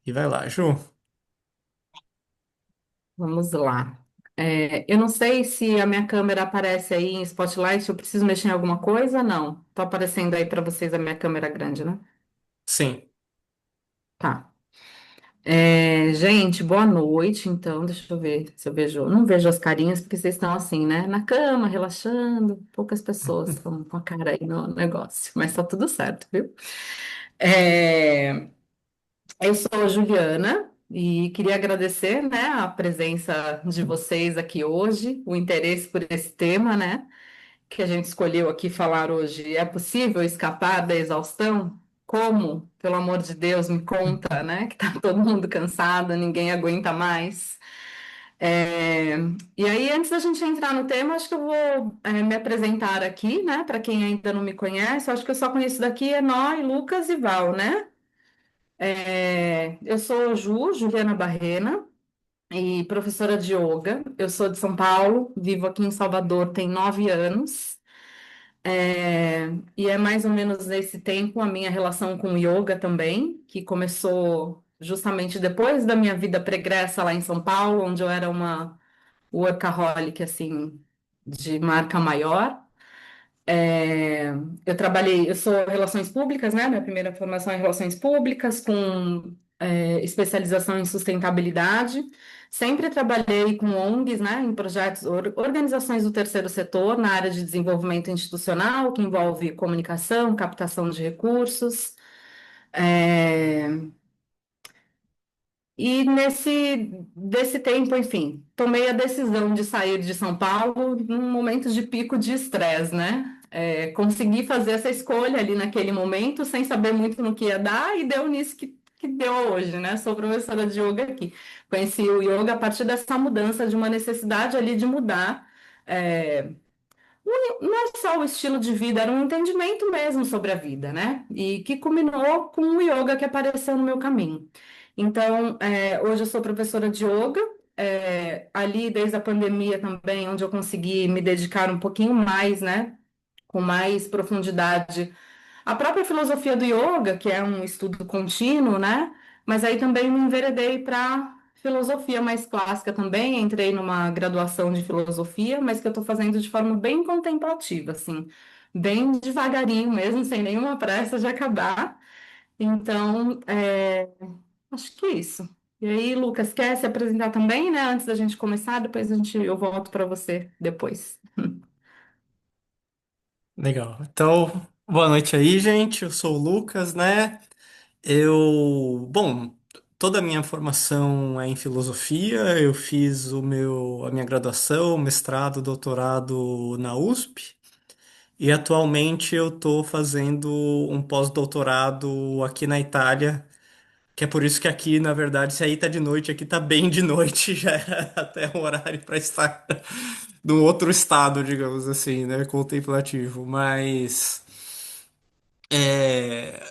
E vai lá, Ju. Vamos lá. Eu não sei se a minha câmera aparece aí em Spotlight, eu preciso mexer em alguma coisa? Não. Tá aparecendo aí para vocês a minha câmera grande, né? Sim. Tá. Gente, boa noite. Então, deixa eu ver se eu vejo. Não vejo as carinhas porque vocês estão assim, né? Na cama, relaxando. Poucas pessoas estão com a cara aí no negócio, mas tá tudo certo, viu? É, Eu sou a Juliana e queria agradecer, né, a presença de vocês aqui hoje, o interesse por esse tema, né, que a gente escolheu aqui falar hoje. É possível escapar da exaustão? Como? Pelo amor de Deus, me conta, né, que tá todo mundo cansado, ninguém aguenta mais. É, E aí, antes da gente entrar no tema, acho que eu vou me apresentar aqui, né, para quem ainda não me conhece. Eu acho que eu só conheço daqui Enó, Lucas e Val, né? Eu sou Juliana Barrena, e professora de yoga. Eu sou de São Paulo, vivo aqui em Salvador tem 9 anos. E é mais ou menos nesse tempo a minha relação com o yoga também, que começou justamente depois da minha vida pregressa lá em São Paulo, onde eu era uma workaholic, assim, de marca maior. É, eu trabalhei, eu sou relações públicas, né? Minha primeira formação é relações públicas, com especialização em sustentabilidade. Sempre trabalhei com ONGs, né? Em projetos, organizações do terceiro setor, na área de desenvolvimento institucional, que envolve comunicação, captação de recursos. É, e desse tempo, enfim, tomei a decisão de sair de São Paulo num momento de pico de estresse, né? Consegui fazer essa escolha ali naquele momento, sem saber muito no que ia dar, e deu nisso que deu hoje, né? Sou professora de yoga aqui. Conheci o yoga a partir dessa mudança, de uma necessidade ali de mudar. é, não é só o estilo de vida, era um entendimento mesmo sobre a vida, né? E que culminou com o yoga que apareceu no meu caminho. Então, hoje eu sou professora de yoga, ali desde a pandemia também, onde eu consegui me dedicar um pouquinho mais, né? Com mais profundidade a própria filosofia do yoga, que é um estudo contínuo, né? Mas aí também me enveredei para filosofia mais clássica também. Entrei numa graduação de filosofia, mas que eu estou fazendo de forma bem contemplativa, assim, bem devagarinho mesmo, sem nenhuma pressa de acabar. Então, acho que é isso. E aí, Lucas, quer se apresentar também, né? Antes da gente começar, depois eu volto para você depois. Legal. Então, boa noite aí, gente. Eu sou o Lucas, né? Bom, toda a minha formação é em filosofia. Eu fiz a minha graduação, mestrado, doutorado na USP. E atualmente eu estou fazendo um pós-doutorado aqui na Itália, que é por isso que aqui, na verdade, se aí tá de noite, aqui tá bem de noite, já era até um horário para estar num outro estado, digamos assim, né, contemplativo. Mas é,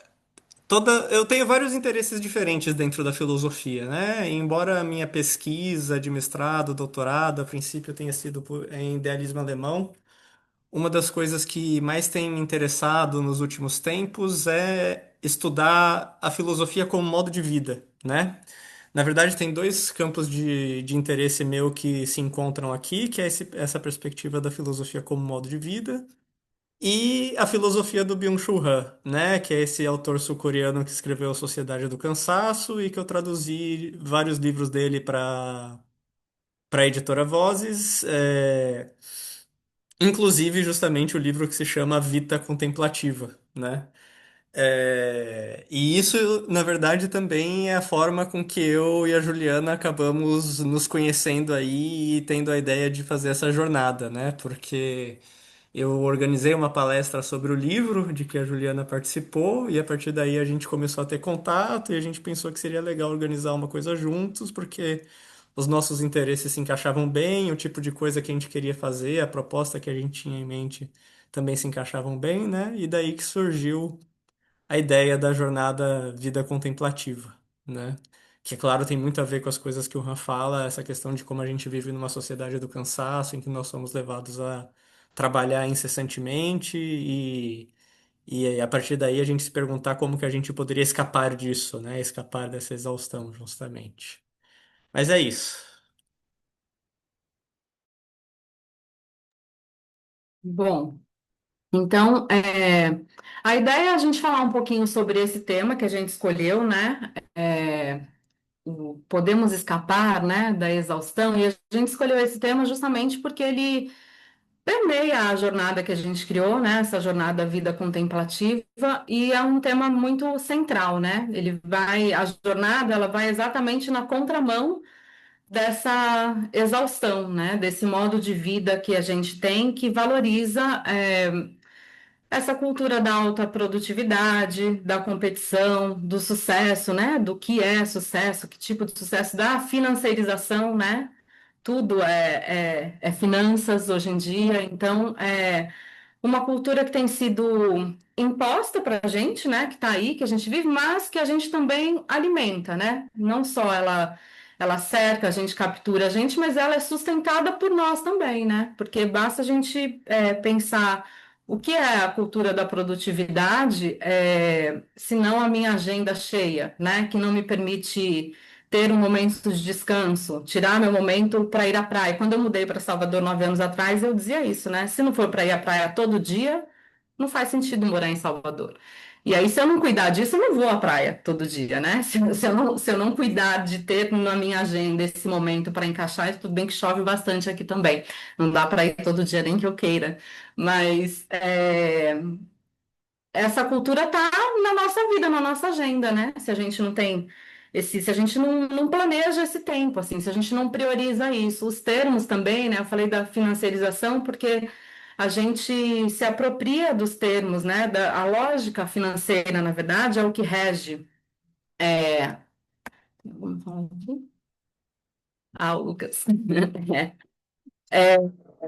eu tenho vários interesses diferentes dentro da filosofia, né? Embora a minha pesquisa de mestrado, doutorado, a princípio tenha sido em idealismo alemão, uma das coisas que mais tem me interessado nos últimos tempos é estudar a filosofia como modo de vida, né? Na verdade, tem dois campos de interesse meu que se encontram aqui, que é essa perspectiva da filosofia como modo de vida e a filosofia do Byung-Chul Han, né? Que é esse autor sul-coreano que escreveu A Sociedade do Cansaço e que eu traduzi vários livros dele para a editora Vozes. Inclusive, justamente o livro que se chama Vita Contemplativa, né? E isso, na verdade, também é a forma com que eu e a Juliana acabamos nos conhecendo aí e tendo a ideia de fazer essa jornada, né? Porque eu organizei uma palestra sobre o livro de que a Juliana participou, e a partir daí a gente começou a ter contato e a gente pensou que seria legal organizar uma coisa juntos, porque os nossos interesses se encaixavam bem, o tipo de coisa que a gente queria fazer, a proposta que a gente tinha em mente também se encaixavam bem, né? E daí que surgiu a ideia da jornada vida contemplativa, né? Que, claro, tem muito a ver com as coisas que o Han fala, essa questão de como a gente vive numa sociedade do cansaço, em que nós somos levados a trabalhar incessantemente E aí, a partir daí a gente se perguntar como que a gente poderia escapar disso, né? Escapar dessa exaustão, justamente. Mas é isso. Bom, então, a ideia é a gente falar um pouquinho sobre esse tema que a gente escolheu, né? Podemos escapar, né, da exaustão, e a gente escolheu esse tema justamente porque ele permeia a jornada que a gente criou, né, essa jornada vida contemplativa, e é um tema muito central, né? A jornada, ela vai exatamente na contramão dessa exaustão, né, desse modo de vida que a gente tem que valoriza essa cultura da alta produtividade, da competição, do sucesso, né? Do que é sucesso, que tipo de sucesso, da financiarização, né? Tudo é finanças hoje em dia, então uma cultura que tem sido imposta para a gente, né? Que está aí, que a gente vive, mas que a gente também alimenta, né? Não só ela cerca a gente, captura a gente, mas ela é sustentada por nós também, né? Porque basta a gente pensar o que é a cultura da produtividade, se não a minha agenda cheia, né? Que não me permite ter um momento de descanso, tirar meu momento para ir à praia. Quando eu mudei para Salvador 9 anos atrás, eu dizia isso, né? Se não for para ir à praia todo dia, não faz sentido morar em Salvador. E aí, se eu não cuidar disso, eu não vou à praia todo dia, né? Se eu não cuidar de ter na minha agenda esse momento para encaixar, tudo bem que chove bastante aqui também. Não dá para ir todo dia, nem que eu queira. Mas essa cultura tá na nossa vida, na nossa agenda, né? Se a gente não tem se a gente não planeja esse tempo, assim, se a gente não prioriza isso. Os termos também, né? Eu falei da financiarização porque a gente se apropria dos termos, né? A lógica financeira, na verdade, é o que rege. Vamos falar aqui? Ah, Lucas.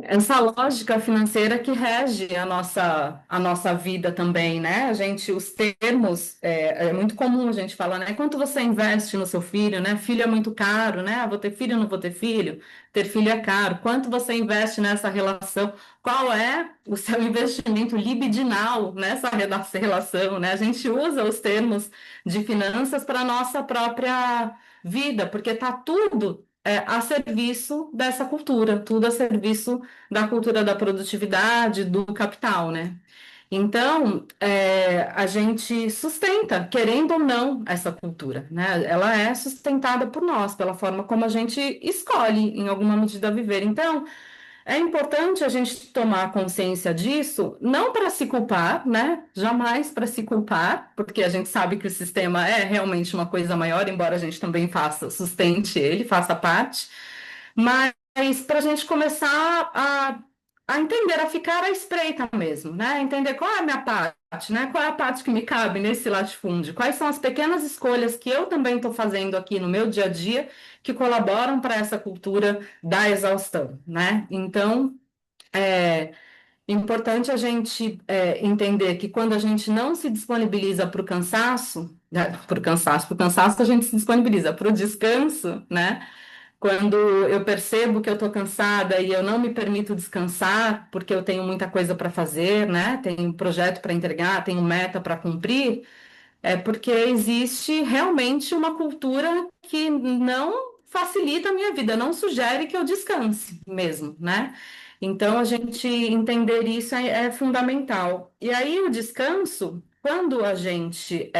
Essa lógica financeira que rege a nossa vida também, né? os termos, é muito comum a gente falar, né? Quanto você investe no seu filho, né? Filho é muito caro, né? Ah, vou ter filho, não vou ter filho? Ter filho é caro. Quanto você investe nessa relação? Qual é o seu investimento libidinal nessa relação, né? A gente usa os termos de finanças para a nossa própria vida, porque tá tudo a serviço dessa cultura, tudo a serviço da cultura da produtividade, do capital, né? Então, a gente sustenta, querendo ou não, essa cultura, né? Ela é sustentada por nós, pela forma como a gente escolhe, em alguma medida, viver. Então, é importante a gente tomar consciência disso, não para se culpar, né? Jamais para se culpar, porque a gente sabe que o sistema é realmente uma coisa maior, embora a gente também sustente ele, faça parte, mas para a gente começar a entender, a ficar à espreita mesmo, né? Entender qual é a minha parte, né? Qual é a parte que me cabe nesse latifúndio? Quais são as pequenas escolhas que eu também estou fazendo aqui no meu dia a dia que colaboram para essa cultura da exaustão, né? Então, é importante a gente entender que quando a gente não se disponibiliza para o cansaço, para o cansaço a gente se disponibiliza para o descanso, né? Quando eu percebo que eu estou cansada e eu não me permito descansar, porque eu tenho muita coisa para fazer, né? Tenho um projeto para entregar, tenho meta para cumprir, é porque existe realmente uma cultura que não facilita a minha vida, não sugere que eu descanse mesmo, né? Então, a gente entender isso é fundamental. E aí, o descanso, quando a gente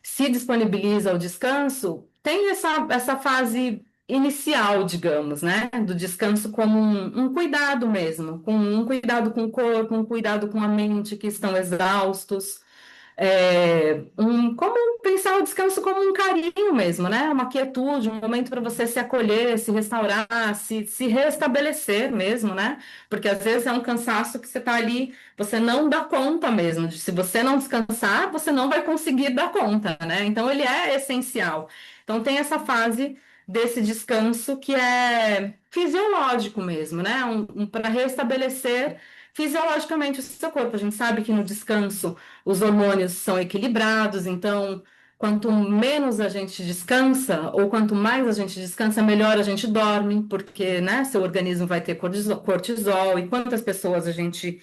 se disponibiliza ao descanso, tem essa fase inicial, digamos, né? Do descanso como um cuidado mesmo, com um cuidado com o corpo, um cuidado com a mente, que estão exaustos. Como pensar o descanso como um carinho mesmo, né? Uma quietude, um momento para você se acolher, se restaurar, se restabelecer mesmo, né? Porque às vezes é um cansaço que você está ali, você não dá conta mesmo. Se você não descansar, você não vai conseguir dar conta, né? Então ele é essencial. Então tem essa fase desse descanso que é fisiológico mesmo, né? Para restabelecer fisiologicamente o seu corpo. A gente sabe que no descanso os hormônios são equilibrados, então quanto menos a gente descansa, ou quanto mais a gente descansa, melhor a gente dorme, porque, né, seu organismo vai ter cortisol, e quantas pessoas a gente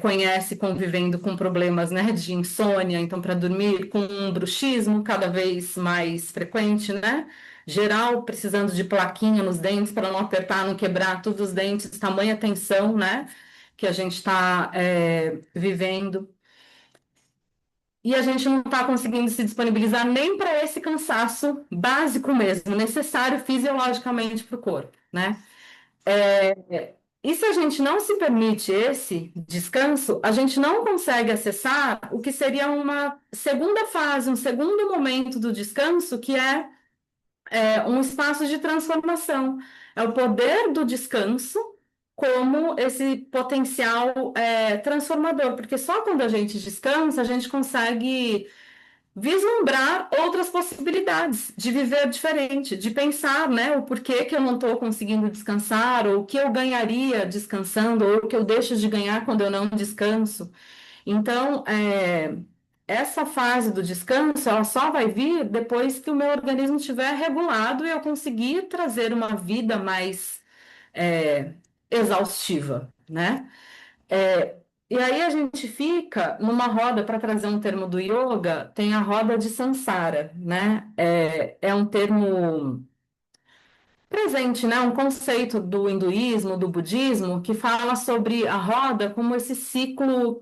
conhece convivendo com problemas, né, de insônia, então para dormir, com um bruxismo cada vez mais frequente, né? Geral, precisando de plaquinha nos dentes para não apertar, não quebrar todos os dentes, tamanha tensão, né, que a gente está vivendo. E a gente não está conseguindo se disponibilizar nem para esse cansaço básico mesmo, necessário fisiologicamente para o corpo, né? E se a gente não se permite esse descanso, a gente não consegue acessar o que seria uma segunda fase, um segundo momento do descanso, que é um espaço de transformação. É o poder do descanso como esse potencial transformador, porque só quando a gente descansa, a gente consegue vislumbrar outras possibilidades de viver diferente, de pensar, né, o porquê que eu não estou conseguindo descansar, ou o que eu ganharia descansando, ou o que eu deixo de ganhar quando eu não descanso. Então, essa fase do descanso, ela só vai vir depois que o meu organismo estiver regulado e eu conseguir trazer uma vida mais é, exaustiva, né? É, e aí a gente fica numa roda, para trazer um termo do yoga, tem a roda de Sansara, né? É um termo presente, né? Um conceito do hinduísmo, do budismo, que fala sobre a roda como esse ciclo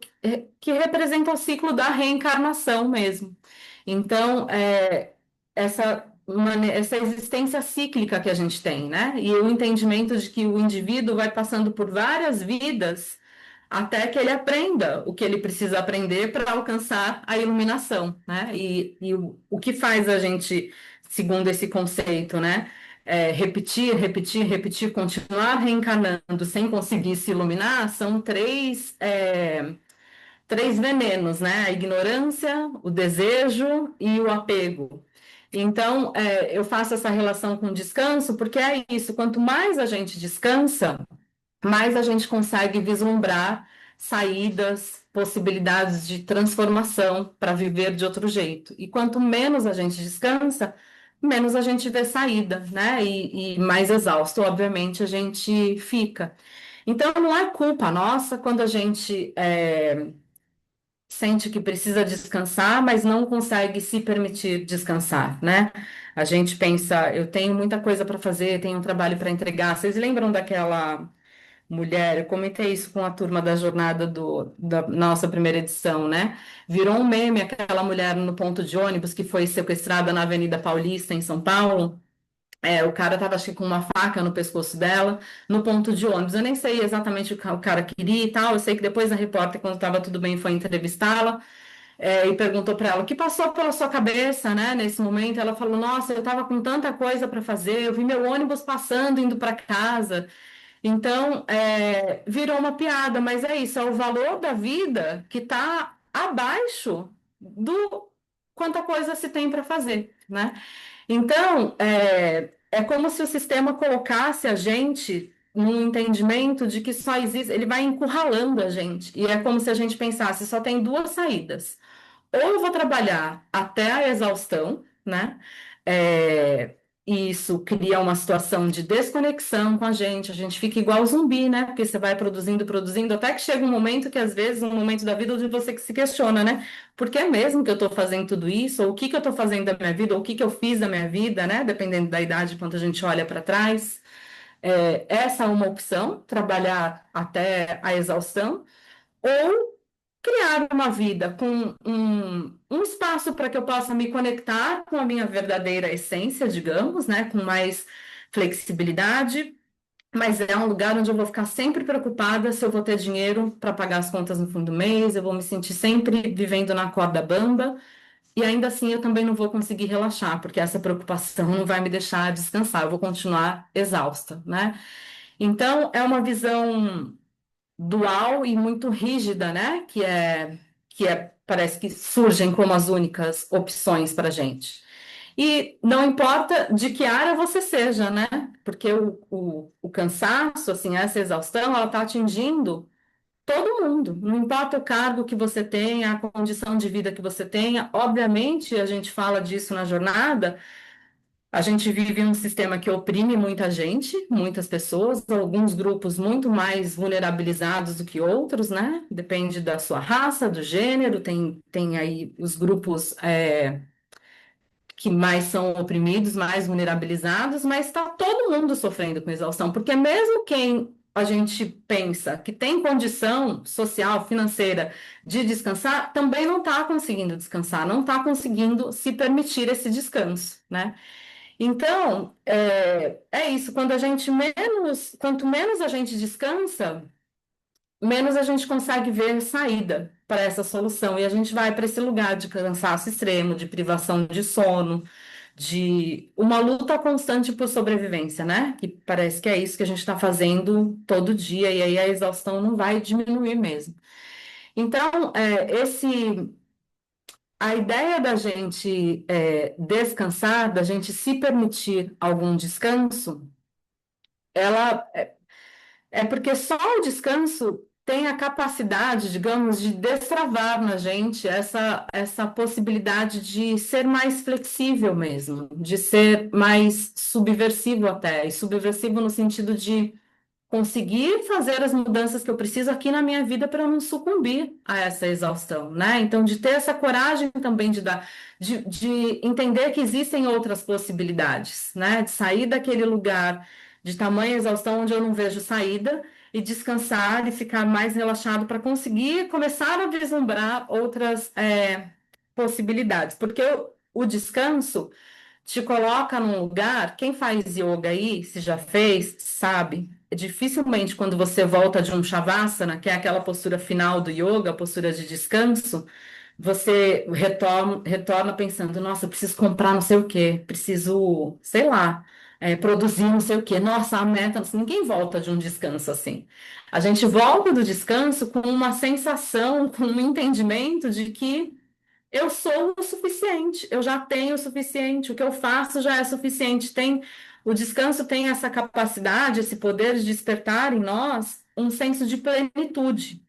que representa o ciclo da reencarnação mesmo. Então, essa existência cíclica que a gente tem, né? E o entendimento de que o indivíduo vai passando por várias vidas até que ele aprenda o que ele precisa aprender para alcançar a iluminação, né? E o que faz a gente, segundo esse conceito, né? Repetir, repetir, repetir, continuar reencarnando sem conseguir se iluminar, são três venenos, né? A ignorância, o desejo e o apego. Então, eu faço essa relação com o descanso, porque é isso, quanto mais a gente descansa, mais a gente consegue vislumbrar saídas, possibilidades de transformação para viver de outro jeito. E quanto menos a gente descansa, menos a gente vê saída, né? E mais exausto, obviamente, a gente fica. Então, não é culpa nossa quando a gente sente que precisa descansar, mas não consegue se permitir descansar, né? A gente pensa, eu tenho muita coisa para fazer, tenho um trabalho para entregar. Vocês lembram daquela mulher, eu comentei isso com a turma da jornada da nossa primeira edição, né? Virou um meme aquela mulher no ponto de ônibus que foi sequestrada na Avenida Paulista, em São Paulo. O cara estava, acho que, com uma faca no pescoço dela, no ponto de ônibus. Eu nem sei exatamente o cara queria e tal. Eu sei que depois a repórter, quando estava tudo bem, foi entrevistá-la, e perguntou para ela o que passou pela sua cabeça, né, nesse momento. Ela falou: Nossa, eu estava com tanta coisa para fazer, eu vi meu ônibus passando, indo para casa. Então, virou uma piada, mas é isso, é o valor da vida que está abaixo do quanta coisa se tem para fazer, né? Então, é como se o sistema colocasse a gente num entendimento de que só existe, ele vai encurralando a gente, e é como se a gente pensasse, só tem duas saídas. Ou eu vou trabalhar até a exaustão, né? É, e isso cria uma situação de desconexão com a gente fica igual zumbi, né? Porque você vai produzindo, produzindo, até que chega um momento que, às vezes, um momento da vida onde você que se questiona, né? Por que mesmo que eu estou fazendo tudo isso? Ou o que que eu estou fazendo da minha vida? Ou o que que eu fiz da minha vida, né? Dependendo da idade, quando a gente olha para trás. Essa é uma opção, trabalhar até a exaustão, ou criar uma vida com um espaço para que eu possa me conectar com a minha verdadeira essência, digamos, né, com mais flexibilidade, mas é um lugar onde eu vou ficar sempre preocupada se eu vou ter dinheiro para pagar as contas no fim do mês, eu vou me sentir sempre vivendo na corda bamba, e ainda assim eu também não vou conseguir relaxar, porque essa preocupação não vai me deixar descansar, eu vou continuar exausta, né? Então, é uma visão dual e muito rígida, né? Parece que surgem como as únicas opções para a gente. E não importa de que área você seja, né? Porque o cansaço, assim, essa exaustão, ela está atingindo todo mundo. Não importa o cargo que você tenha, a condição de vida que você tenha. Obviamente, a gente fala disso na jornada, A gente vive um sistema que oprime muita gente, muitas pessoas, alguns grupos muito mais vulnerabilizados do que outros, né? Depende da sua raça, do gênero, tem aí os grupos que mais são oprimidos, mais vulnerabilizados, mas está todo mundo sofrendo com exaustão, porque mesmo quem a gente pensa que tem condição social, financeira de descansar, também não está conseguindo descansar, não está conseguindo se permitir esse descanso, né? Então, é isso, quanto menos a gente descansa, menos a gente consegue ver saída para essa solução. E a gente vai para esse lugar de cansaço extremo, de privação de sono, de uma luta constante por sobrevivência, né? Que parece que é isso que a gente está fazendo todo dia, e aí a exaustão não vai diminuir mesmo. Então, a ideia da gente descansar, da gente se permitir algum descanso, ela é porque só o descanso tem a capacidade, digamos, de destravar na gente essa possibilidade de ser mais flexível mesmo, de ser mais subversivo até, e subversivo no sentido de conseguir fazer as mudanças que eu preciso aqui na minha vida para não sucumbir a essa exaustão, né? Então, de ter essa coragem também de entender que existem outras possibilidades, né? De sair daquele lugar de tamanha exaustão onde eu não vejo saída e descansar e ficar mais relaxado para conseguir começar a vislumbrar outras possibilidades, porque o descanso te coloca num lugar, quem faz yoga aí, se já fez, sabe, dificilmente quando você volta de um shavasana, que é aquela postura final do yoga, a postura de descanso, você retorna pensando, nossa, eu preciso comprar não sei o quê, preciso, sei lá, produzir não sei o quê, nossa, a meta, ninguém volta de um descanso assim. A gente volta do descanso com uma sensação, com um entendimento de que eu sou o suficiente, eu já tenho o suficiente, o que eu faço já é suficiente. O descanso tem essa capacidade, esse poder de despertar em nós um senso de plenitude,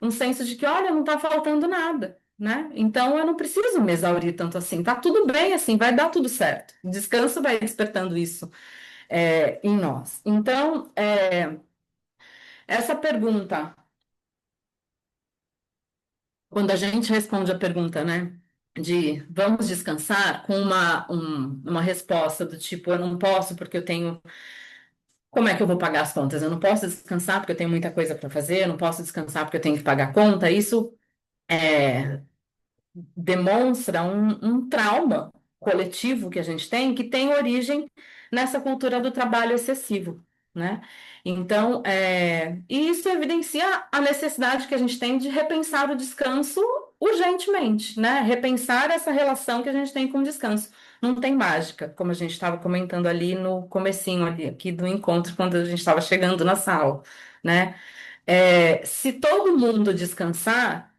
um senso de que, olha, não está faltando nada, né? Então eu não preciso me exaurir tanto assim, tá tudo bem assim, vai dar tudo certo. O descanso vai despertando isso em nós. Então, essa pergunta, quando a gente responde a pergunta, né, de vamos descansar, com uma resposta do tipo, eu não posso porque eu tenho. Como é que eu vou pagar as contas? Eu não posso descansar porque eu tenho muita coisa para fazer, eu não posso descansar porque eu tenho que pagar a conta. Isso demonstra um trauma coletivo que tem origem nessa cultura do trabalho excessivo, né? Então, e isso evidencia a necessidade que a gente tem de repensar o descanso urgentemente, né? Repensar essa relação que a gente tem com o descanso. Não tem mágica, como a gente estava comentando ali no comecinho ali, aqui do encontro, quando a gente estava chegando na sala, né? Se todo mundo descansar,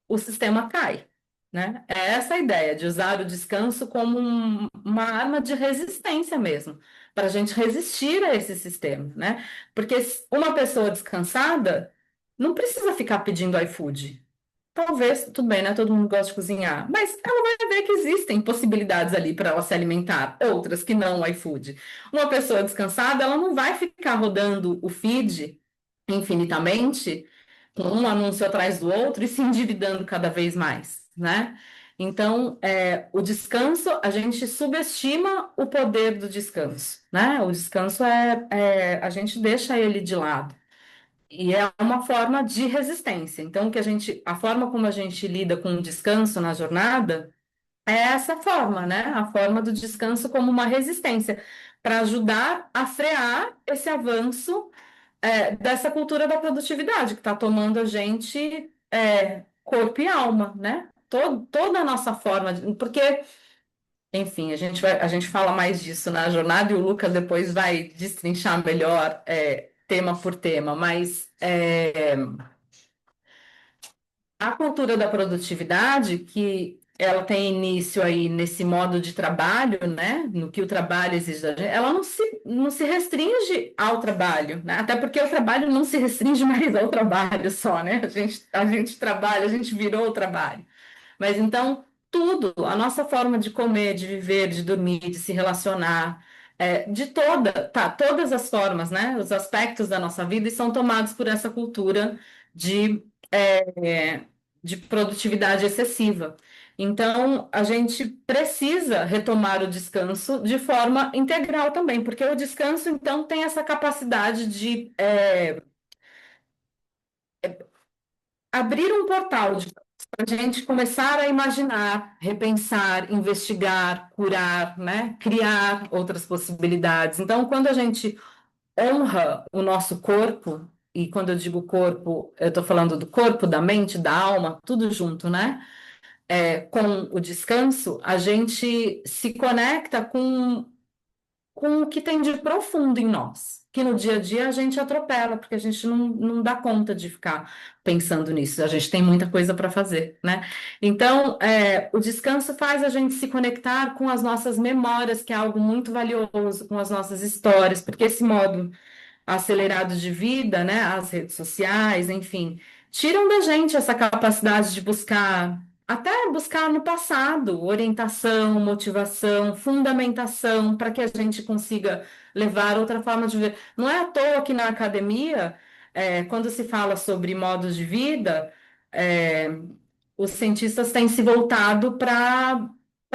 o sistema cai, né? É essa a ideia de usar o descanso como uma arma de resistência mesmo, para a gente resistir a esse sistema, né? Porque uma pessoa descansada não precisa ficar pedindo iFood. Talvez, tudo bem, né? Todo mundo gosta de cozinhar, mas ela vai ver que existem possibilidades ali para ela se alimentar, outras que não o iFood. Uma pessoa descansada, ela não vai ficar rodando o feed infinitamente com um anúncio atrás do outro e se endividando cada vez mais, né? Então, o descanso, a gente subestima o poder do descanso, né? O descanso a gente deixa ele de lado. E é uma forma de resistência. Então, a forma como a gente lida com o descanso na jornada é essa forma, né? A forma do descanso como uma resistência, para ajudar a frear esse avanço dessa cultura da produtividade que está tomando a gente corpo e alma, né? Toda a nossa forma, porque, enfim, a gente fala mais disso na jornada e o Lucas depois vai destrinchar melhor tema por tema, mas a cultura da produtividade, que ela tem início aí nesse modo de trabalho, né? No que o trabalho exige da gente, ela não se restringe ao trabalho, né? Até porque o trabalho não se restringe mais ao trabalho só, né? A gente trabalha, a gente virou o trabalho. Mas então, tudo, a nossa forma de comer, de viver, de dormir, de se relacionar, todas as formas, né? Os aspectos da nossa vida são tomados por essa cultura de, é, de produtividade excessiva. Então, a gente precisa retomar o descanso de forma integral também, porque o descanso, então, tem essa capacidade de abrir um portal para a gente começar a imaginar, repensar, investigar, curar, né? Criar outras possibilidades. Então, quando a gente honra o nosso corpo, e quando eu digo corpo, eu estou falando do corpo, da mente, da alma, tudo junto, né? Com o descanso, a gente se conecta com o que tem de profundo em nós, que no dia a dia a gente atropela, porque a gente não dá conta de ficar pensando nisso, a gente tem muita coisa para fazer, né? Então, o descanso faz a gente se conectar com as nossas memórias, que é algo muito valioso, com as nossas histórias, porque esse modo acelerado de vida, né, as redes sociais, enfim, tiram da gente essa capacidade de buscar, até buscar no passado, orientação, motivação, fundamentação, para que a gente consiga levar outra forma de viver. Não é à toa que na academia, quando se fala sobre modos de vida, é, os cientistas têm se voltado para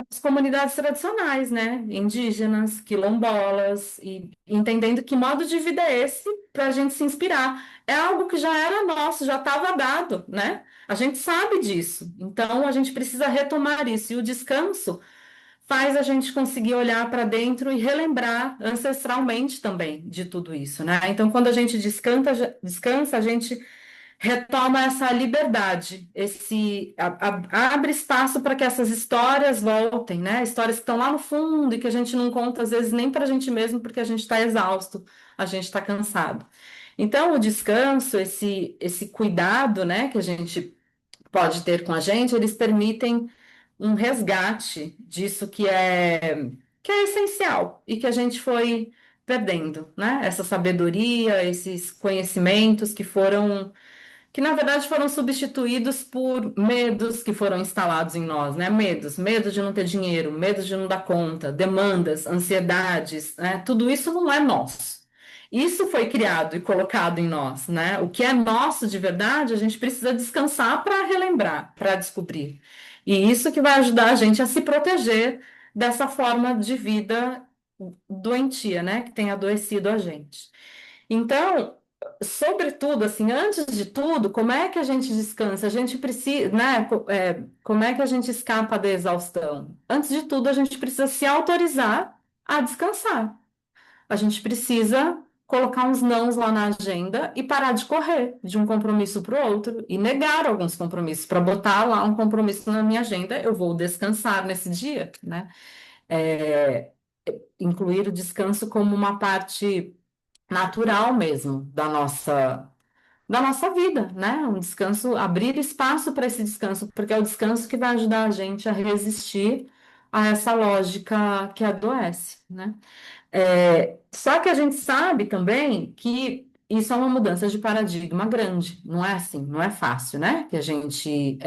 as comunidades tradicionais, né? Indígenas, quilombolas, e entendendo que modo de vida é esse para a gente se inspirar. É algo que já era nosso, já estava dado, né? A gente sabe disso. Então a gente precisa retomar isso. E o descanso faz a gente conseguir olhar para dentro e relembrar ancestralmente também de tudo isso, né? Então, quando a gente descansa, a gente retoma essa liberdade, abre espaço para que essas histórias voltem, né? Histórias que estão lá no fundo e que a gente não conta às vezes nem para a gente mesmo, porque a gente está exausto, a gente está cansado. Então, o descanso, esse cuidado, né, que a gente pode ter com a gente, eles permitem um resgate disso que é essencial e que a gente foi perdendo, né? Essa sabedoria, esses conhecimentos que na verdade foram substituídos por medos que foram instalados em nós, né? Medo de não ter dinheiro, medo de não dar conta, demandas, ansiedades, né? Tudo isso não é nosso. Isso foi criado e colocado em nós, né? O que é nosso de verdade, a gente precisa descansar para relembrar, para descobrir. E isso que vai ajudar a gente a se proteger dessa forma de vida doentia, né? Que tem adoecido a gente. Então, sobretudo, assim, antes de tudo, como é que a gente descansa? A gente precisa, né? Como é que a gente escapa da exaustão? Antes de tudo, a gente precisa se autorizar a descansar. A gente precisa colocar uns nãos lá na agenda e parar de correr de um compromisso para o outro e negar alguns compromissos para botar lá um compromisso na minha agenda. Eu vou descansar nesse dia, né? É, incluir o descanso como uma parte natural mesmo da nossa vida, né? Um descanso, abrir espaço para esse descanso, porque é o descanso que vai ajudar a gente a resistir a essa lógica que adoece, né? Só que a gente sabe também que isso é uma mudança de paradigma grande, não é assim, não é fácil, né? Que a gente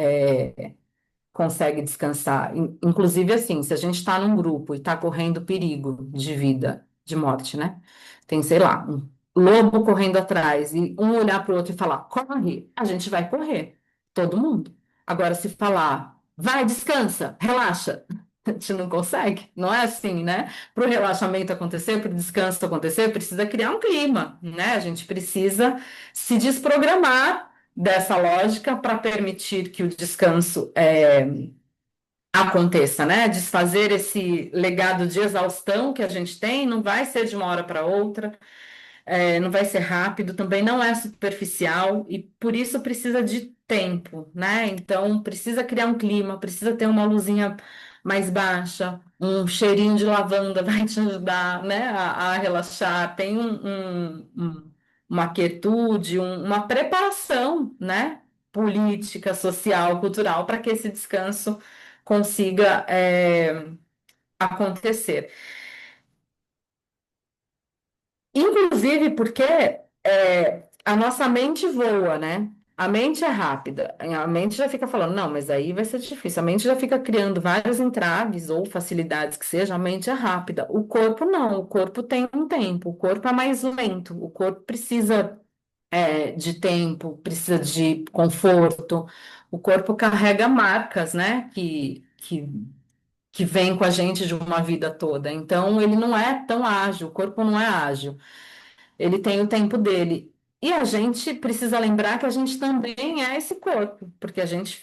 consegue descansar. Inclusive, assim, se a gente está num grupo e está correndo perigo de vida, de morte, né? Tem, sei lá, um lobo correndo atrás e um olhar para o outro e falar, corre, a gente vai correr, todo mundo. Agora, se falar, vai, descansa, relaxa, a gente não consegue, não é assim, né? Para o relaxamento acontecer, para o descanso acontecer, precisa criar um clima, né? A gente precisa se desprogramar dessa lógica para permitir que o descanso aconteça, né? Desfazer esse legado de exaustão que a gente tem não vai ser de uma hora para outra, não vai ser rápido, também não é superficial e por isso precisa de tempo, né? Então precisa criar um clima, precisa ter uma luzinha mais baixa, um cheirinho de lavanda vai te ajudar, né, a relaxar. Tem uma quietude, uma preparação, né? Política, social, cultural, para que esse descanso consiga acontecer. Inclusive porque a nossa mente voa, né? A mente é rápida, a mente já fica falando, não, mas aí vai ser difícil. A mente já fica criando vários entraves ou facilidades que seja, a mente é rápida. O corpo não, o corpo tem um tempo, o corpo é mais lento, o corpo precisa de tempo, precisa de conforto. O corpo carrega marcas, né, que vem com a gente de uma vida toda. Então, ele não é tão ágil, o corpo não é ágil. Ele tem o tempo dele. E a gente precisa lembrar que a gente também é esse corpo, porque a gente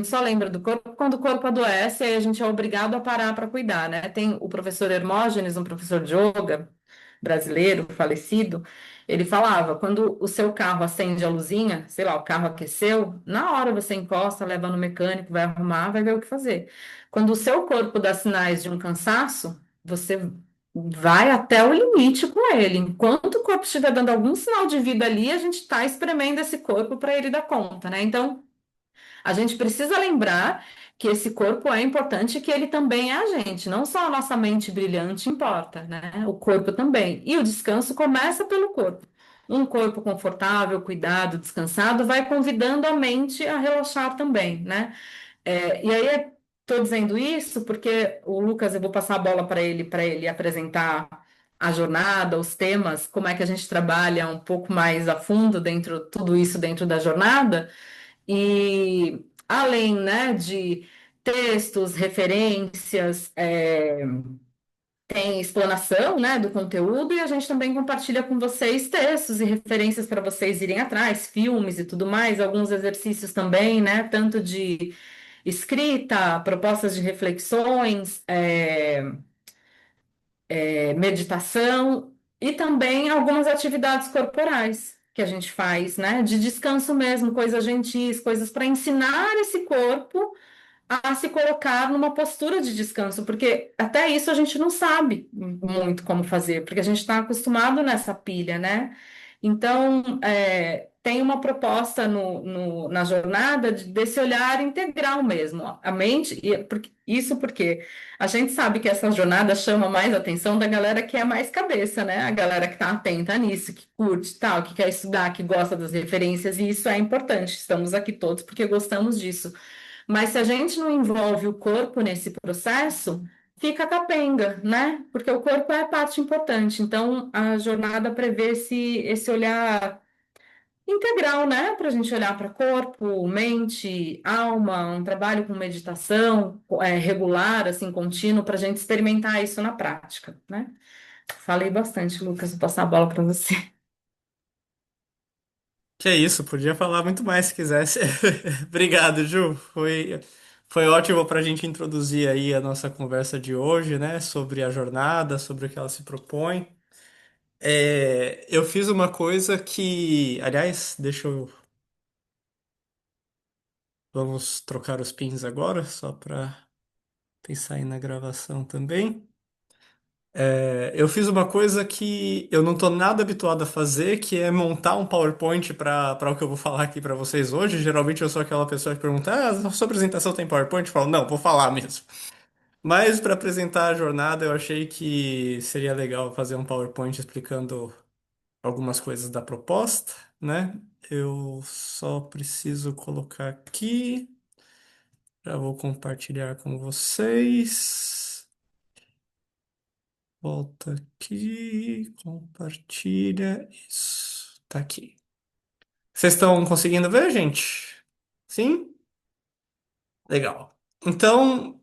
só lembra do corpo quando o corpo adoece, aí a gente é obrigado a parar para cuidar, né? Tem o professor Hermógenes, um professor de yoga brasileiro, falecido, ele falava, quando o seu carro acende a luzinha, sei lá, o carro aqueceu, na hora você encosta, leva no mecânico, vai arrumar, vai ver o que fazer. Quando o seu corpo dá sinais de um cansaço, você vai até o limite com ele. Enquanto o corpo estiver dando algum sinal de vida ali, a gente está espremendo esse corpo para ele dar conta, né? Então, a gente precisa lembrar que esse corpo é importante, e que ele também é a gente, não só a nossa mente brilhante importa, né? O corpo também. E o descanso começa pelo corpo. Um corpo confortável, cuidado, descansado, vai convidando a mente a relaxar também, né? E aí, estou dizendo isso porque o Lucas, eu vou passar a bola para ele apresentar a jornada, os temas, como é que a gente trabalha um pouco mais a fundo dentro tudo isso dentro da jornada. E além, né, de textos, referências, tem explanação, né, do conteúdo, e a gente também compartilha com vocês textos e referências para vocês irem atrás, filmes e tudo mais, alguns exercícios também, né, tanto de escrita, propostas de reflexões, meditação e também algumas atividades corporais que a gente faz, né, de descanso mesmo, coisas gentis, coisas para ensinar esse corpo a se colocar numa postura de descanso, porque até isso a gente não sabe muito como fazer, porque a gente está acostumado nessa pilha, né? Então, tem uma proposta na jornada desse olhar integral mesmo, a mente, isso porque a gente sabe que essa jornada chama mais atenção da galera que é mais cabeça, né? A galera que está atenta nisso, que curte tal, que quer estudar, que gosta das referências, e isso é importante. Estamos aqui todos porque gostamos disso. Mas se a gente não envolve o corpo nesse processo, fica capenga, né? Porque o corpo é parte importante. Então, a jornada prevê esse olhar integral, né? Para a gente olhar para corpo, mente, alma, um trabalho com meditação, regular, assim, contínuo, para a gente experimentar isso na prática, né? Falei bastante, Lucas, vou passar a bola para você. Que é isso, podia falar muito mais se quisesse. Obrigado, Ju. Foi ótimo para a gente introduzir aí a nossa conversa de hoje, né? Sobre a jornada, sobre o que ela se propõe. Eu fiz uma coisa que, aliás, vamos trocar os pins agora, só para pensar aí na gravação também. Eu fiz uma coisa que eu não estou nada habituado a fazer, que é montar um PowerPoint para o que eu vou falar aqui para vocês hoje. Geralmente eu sou aquela pessoa que pergunta: a sua apresentação tem PowerPoint? Eu falo: não, vou falar mesmo. Mas para apresentar a jornada, eu achei que seria legal fazer um PowerPoint explicando algumas coisas da proposta, né? Eu só preciso colocar aqui. Já vou compartilhar com vocês. Volta aqui, compartilha. Isso, tá aqui. Vocês estão conseguindo ver, gente? Sim? Legal. Então,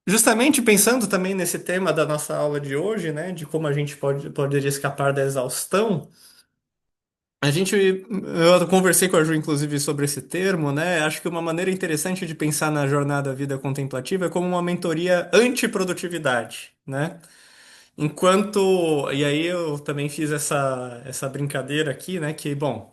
justamente pensando também nesse tema da nossa aula de hoje, né, de como a gente poderia escapar da exaustão, eu conversei com a Ju, inclusive, sobre esse termo, né? Acho que uma maneira interessante de pensar na jornada vida contemplativa é como uma mentoria antiprodutividade, né? E aí eu também fiz essa brincadeira aqui, né? Que, bom,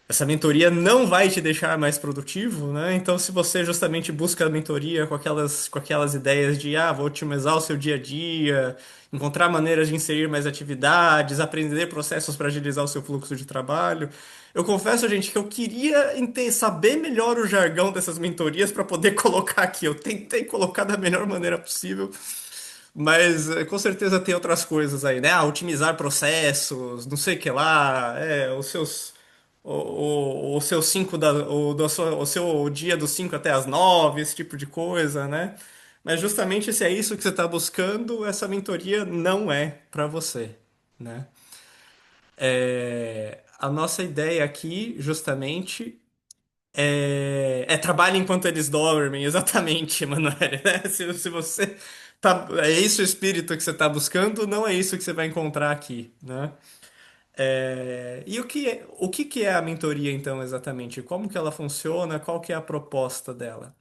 essa mentoria não vai te deixar mais produtivo, né? Então, se você justamente busca a mentoria com aquelas ideias de, vou otimizar o seu dia a dia, encontrar maneiras de inserir mais atividades, aprender processos para agilizar o seu fluxo de trabalho. Eu confesso, gente, que eu queria saber melhor o jargão dessas mentorias para poder colocar aqui. Eu tentei colocar da melhor maneira possível. Mas com certeza tem outras coisas aí, né? Otimizar processos, não sei o que lá, os seus. o seu 5 o seu dia dos 5 até as 9, esse tipo de coisa, né? Mas justamente se é isso que você está buscando, essa mentoria não é para você, né? A nossa ideia aqui, justamente, é trabalho enquanto eles dormem, exatamente, Emanuele, né? Se você é isso o espírito que você está buscando, não é isso que você vai encontrar aqui, né? E o que que é a mentoria, então, exatamente? Como que ela funciona? Qual que é a proposta dela?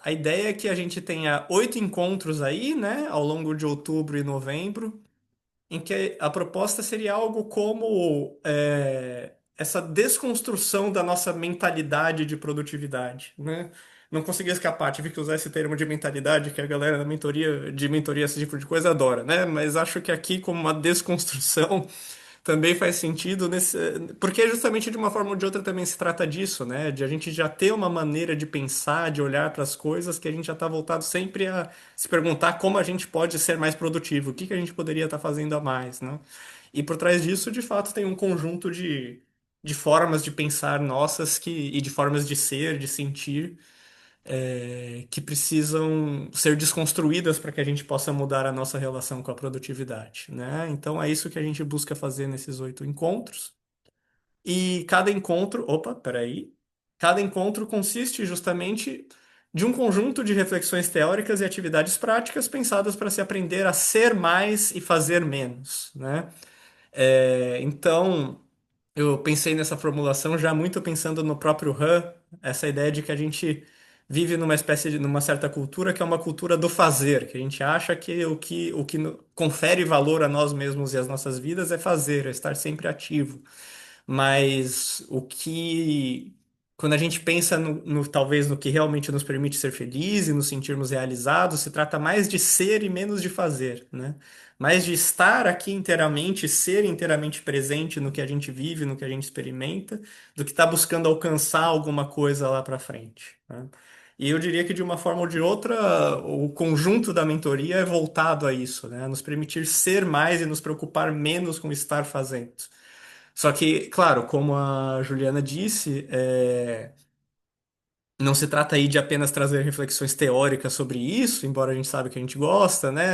A ideia é que a gente tenha 8 encontros aí, né, ao longo de outubro e novembro, em que a proposta seria algo como essa desconstrução da nossa mentalidade de produtividade, né? Não consegui escapar, tive que usar esse termo de mentalidade que a galera da mentoria, de mentoria, esse tipo de coisa adora, né? Mas acho que aqui, como uma desconstrução, também faz sentido nesse, porque justamente de uma forma ou de outra também se trata disso, né? De a gente já ter uma maneira de pensar, de olhar para as coisas que a gente já está voltado sempre a se perguntar como a gente pode ser mais produtivo, o que que a gente poderia estar fazendo a mais, né? E por trás disso, de fato, tem um conjunto de formas de pensar nossas e de formas de ser, de sentir, que precisam ser desconstruídas para que a gente possa mudar a nossa relação com a produtividade, né? Então é isso que a gente busca fazer nesses 8 encontros. E cada encontro, opa, peraí, cada encontro consiste justamente de um conjunto de reflexões teóricas e atividades práticas pensadas para se aprender a ser mais e fazer menos, né? Então, eu pensei nessa formulação já muito pensando no próprio Han, essa ideia de que a gente vive numa espécie de, numa certa cultura que é uma cultura do fazer, que a gente acha que o que confere valor a nós mesmos e às nossas vidas é fazer, é estar sempre ativo. Mas quando a gente pensa talvez no que realmente nos permite ser felizes e nos sentirmos realizados, se trata mais de ser e menos de fazer, né? Mais de estar aqui inteiramente, ser inteiramente presente no que a gente vive, no que a gente experimenta, do que estar buscando alcançar alguma coisa lá para frente, né? E eu diria que de uma forma ou de outra, o conjunto da mentoria é voltado a isso, né? A nos permitir ser mais e nos preocupar menos com estar fazendo. Só que, claro, como a Juliana disse, não se trata aí de apenas trazer reflexões teóricas sobre isso, embora a gente saiba que a gente gosta, né?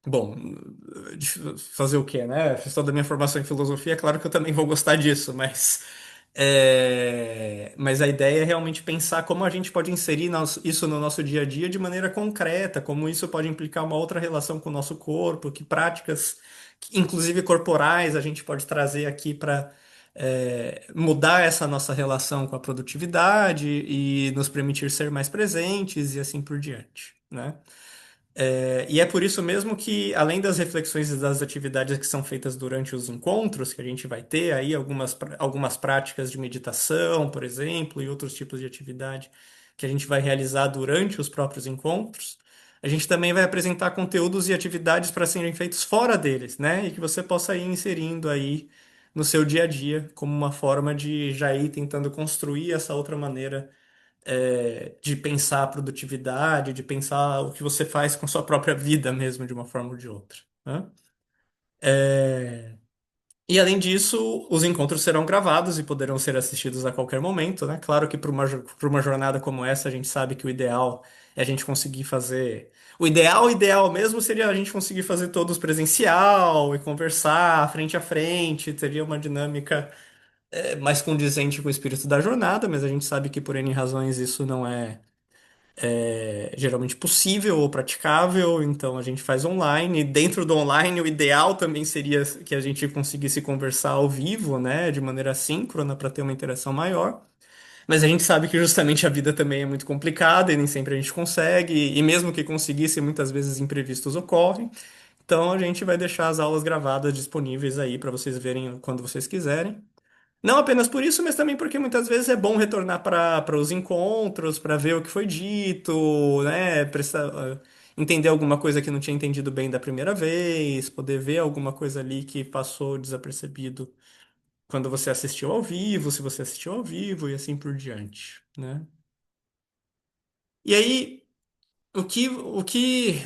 Bom, de fazer o quê, né? Fiz toda a minha formação em filosofia, é claro que eu também vou gostar disso, mas a ideia é realmente pensar como a gente pode inserir isso no nosso dia a dia de maneira concreta, como isso pode implicar uma outra relação com o nosso corpo, que práticas, inclusive corporais, a gente pode trazer aqui para mudar essa nossa relação com a produtividade e nos permitir ser mais presentes e assim por diante, né? E é por isso mesmo que, além das reflexões e das atividades que são feitas durante os encontros, que a gente vai ter aí algumas práticas de meditação, por exemplo, e outros tipos de atividade que a gente vai realizar durante os próprios encontros, a gente também vai apresentar conteúdos e atividades para serem feitos fora deles, né? E que você possa ir inserindo aí no seu dia a dia como uma forma de já ir tentando construir essa outra maneira de pensar a produtividade, de pensar o que você faz com sua própria vida mesmo, de uma forma ou de outra, né? E além disso, os encontros serão gravados e poderão ser assistidos a qualquer momento, né? Claro que para uma jornada como essa, a gente sabe que o ideal é a gente conseguir fazer. O ideal mesmo seria a gente conseguir fazer todos presencial e conversar frente a frente, teria uma dinâmica mais condizente com o espírito da jornada, mas a gente sabe que por N razões isso não é geralmente possível ou praticável, então a gente faz online. Dentro do online, o ideal também seria que a gente conseguisse conversar ao vivo, né, de maneira síncrona, para ter uma interação maior. Mas a gente sabe que justamente a vida também é muito complicada e nem sempre a gente consegue, e mesmo que conseguisse, muitas vezes imprevistos ocorrem. Então a gente vai deixar as aulas gravadas disponíveis aí para vocês verem quando vocês quiserem. Não apenas por isso, mas também porque muitas vezes é bom retornar para os encontros, para ver o que foi dito, né? Entender alguma coisa que não tinha entendido bem da primeira vez, poder ver alguma coisa ali que passou desapercebido quando você assistiu ao vivo, se você assistiu ao vivo e assim por diante, né? E aí, o que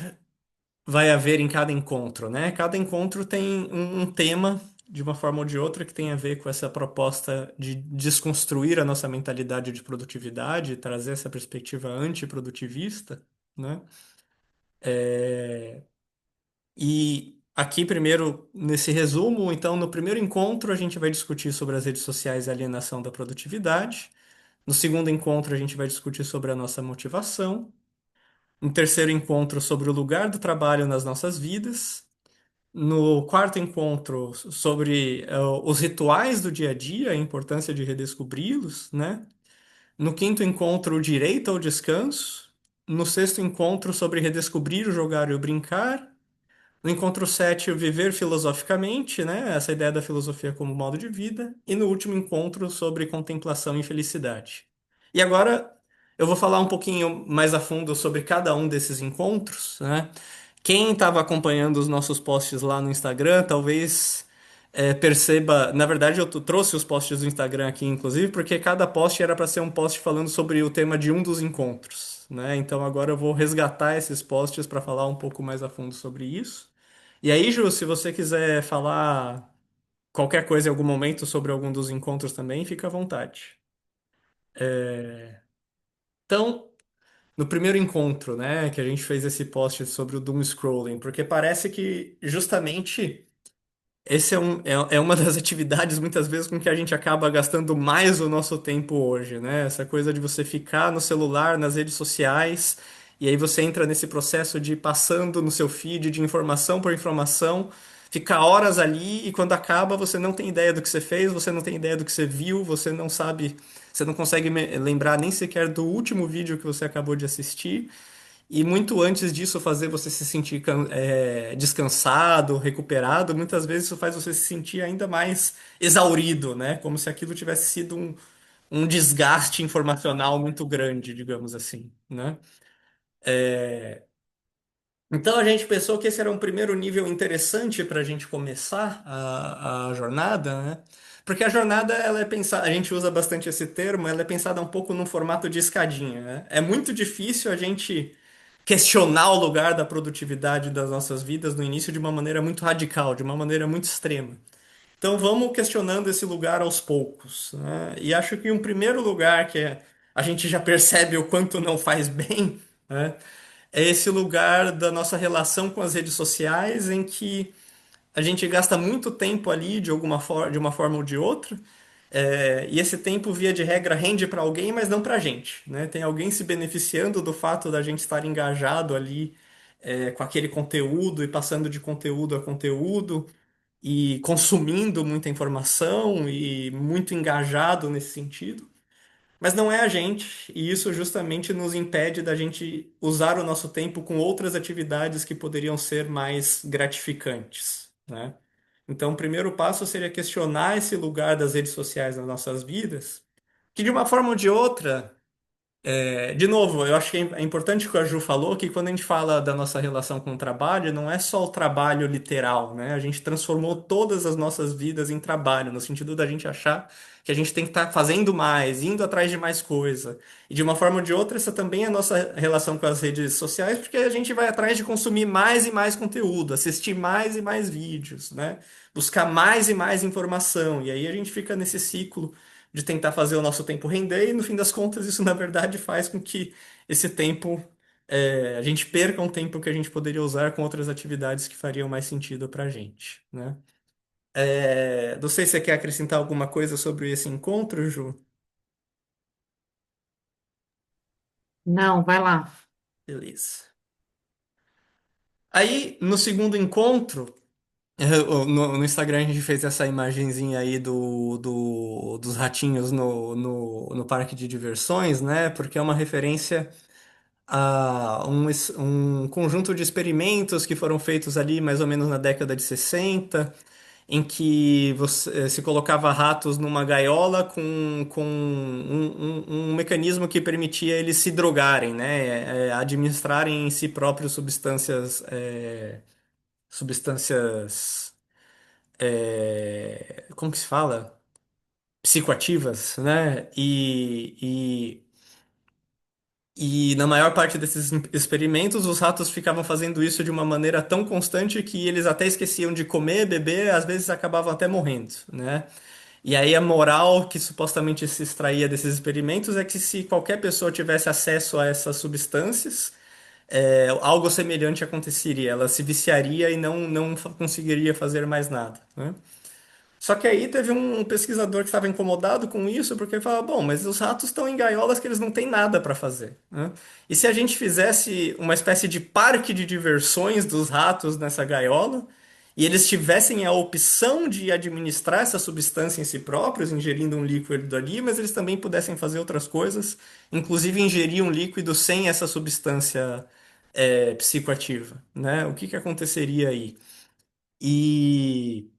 vai haver em cada encontro, né? Cada encontro tem um tema de uma forma ou de outra, que tem a ver com essa proposta de desconstruir a nossa mentalidade de produtividade, trazer essa perspectiva antiprodutivista, né? E aqui, primeiro, nesse resumo, então, no primeiro encontro, a gente vai discutir sobre as redes sociais e a alienação da produtividade. No segundo encontro, a gente vai discutir sobre a nossa motivação. No terceiro encontro, sobre o lugar do trabalho nas nossas vidas. No quarto encontro, sobre os rituais do dia a dia, a importância de redescobri-los, né? No quinto encontro, o direito ao descanso. No sexto encontro, sobre redescobrir o jogar e o brincar. No encontro 7 o viver filosoficamente, né? Essa ideia da filosofia como modo de vida. E no último encontro, sobre contemplação e felicidade. E agora eu vou falar um pouquinho mais a fundo sobre cada um desses encontros, né? Quem estava acompanhando os nossos posts lá no Instagram, talvez perceba. Na verdade, eu trouxe os posts do Instagram aqui, inclusive, porque cada post era para ser um post falando sobre o tema de um dos encontros, né? Então agora eu vou resgatar esses posts para falar um pouco mais a fundo sobre isso. E aí, Ju, se você quiser falar qualquer coisa em algum momento sobre algum dos encontros também, fica à vontade. Então, no primeiro encontro, né, que a gente fez esse post sobre o doom scrolling, porque parece que justamente esse é uma das atividades muitas vezes com que a gente acaba gastando mais o nosso tempo hoje, né? Essa coisa de você ficar no celular, nas redes sociais, e aí você entra nesse processo de ir passando no seu feed de informação por informação, ficar horas ali e quando acaba você não tem ideia do que você fez, você não tem ideia do que você viu, você não sabe, você não consegue lembrar nem sequer do último vídeo que você acabou de assistir. E muito antes disso fazer você se sentir descansado, recuperado, muitas vezes isso faz você se sentir ainda mais exaurido, né? Como se aquilo tivesse sido um desgaste informacional muito grande, digamos assim, né? Então a gente pensou que esse era um primeiro nível interessante para a gente começar a jornada, né? Porque a jornada ela é pensada, a gente usa bastante esse termo, ela é pensada um pouco no formato de escadinha, né? É muito difícil a gente questionar o lugar da produtividade das nossas vidas no início de uma maneira muito radical, de uma maneira muito extrema. Então vamos questionando esse lugar aos poucos, né? E acho que um primeiro lugar a gente já percebe o quanto não faz bem, né? É esse lugar da nossa relação com as redes sociais, em que a gente gasta muito tempo ali de alguma forma, de uma forma ou de outra, e esse tempo, via de regra, rende para alguém, mas não para a gente, né? Tem alguém se beneficiando do fato da gente estar engajado ali, com aquele conteúdo e passando de conteúdo a conteúdo e consumindo muita informação e muito engajado nesse sentido. Mas não é a gente, e isso justamente nos impede da gente usar o nosso tempo com outras atividades que poderiam ser mais gratificantes, né? Então, o primeiro passo seria questionar esse lugar das redes sociais nas nossas vidas, que de uma forma ou de outra de novo, eu acho que é importante o que a Ju falou, que quando a gente fala da nossa relação com o trabalho, não é só o trabalho literal, né? A gente transformou todas as nossas vidas em trabalho, no sentido da gente achar que a gente tem que estar fazendo mais, indo atrás de mais coisa. E de uma forma ou de outra, essa também é a nossa relação com as redes sociais, porque a gente vai atrás de consumir mais e mais conteúdo, assistir mais e mais vídeos, né? Buscar mais e mais informação. E aí a gente fica nesse ciclo de tentar fazer o nosso tempo render, e no fim das contas, isso na verdade faz com que esse tempo, a gente perca um tempo que a gente poderia usar com outras atividades que fariam mais sentido para a gente, né? Não sei se você quer acrescentar alguma coisa sobre esse encontro, Ju. Não, vai lá. Beleza. Aí, no segundo encontro, no Instagram a gente fez essa imagenzinha aí dos ratinhos no parque de diversões, né? Porque é uma referência um conjunto de experimentos que foram feitos ali mais ou menos na década de 60, em que você se colocava ratos numa gaiola com um mecanismo que permitia eles se drogarem, né? Administrarem em si próprios substâncias, como que se fala? Psicoativas, né? E na maior parte desses experimentos, os ratos ficavam fazendo isso de uma maneira tão constante que eles até esqueciam de comer, beber, às vezes acabavam até morrendo, né? E aí a moral que supostamente se extraía desses experimentos é que se qualquer pessoa tivesse acesso a essas substâncias, algo semelhante aconteceria. Ela se viciaria e não conseguiria fazer mais nada, né? Só que aí teve um pesquisador que estava incomodado com isso, porque ele falava, bom, mas os ratos estão em gaiolas que eles não têm nada para fazer, né? E se a gente fizesse uma espécie de parque de diversões dos ratos nessa gaiola, e eles tivessem a opção de administrar essa substância em si próprios, ingerindo um líquido ali, mas eles também pudessem fazer outras coisas, inclusive ingerir um líquido sem essa substância psicoativa, né? O que que aconteceria aí? E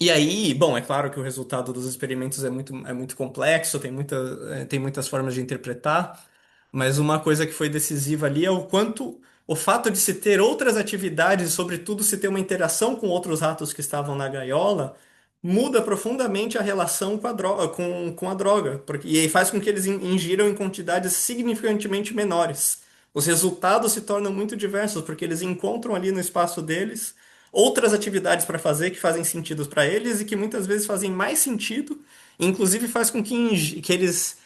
e aí, bom, é claro que o resultado dos experimentos é muito complexo, tem muitas formas de interpretar, mas uma coisa que foi decisiva ali é o quanto o fato de se ter outras atividades, sobretudo se ter uma interação com outros ratos que estavam na gaiola, muda profundamente a relação com a droga, com a droga, e aí faz com que eles ingiram em quantidades significantemente menores. Os resultados se tornam muito diversos, porque eles encontram ali no espaço deles outras atividades para fazer que fazem sentido para eles e que muitas vezes fazem mais sentido, inclusive faz com que, que eles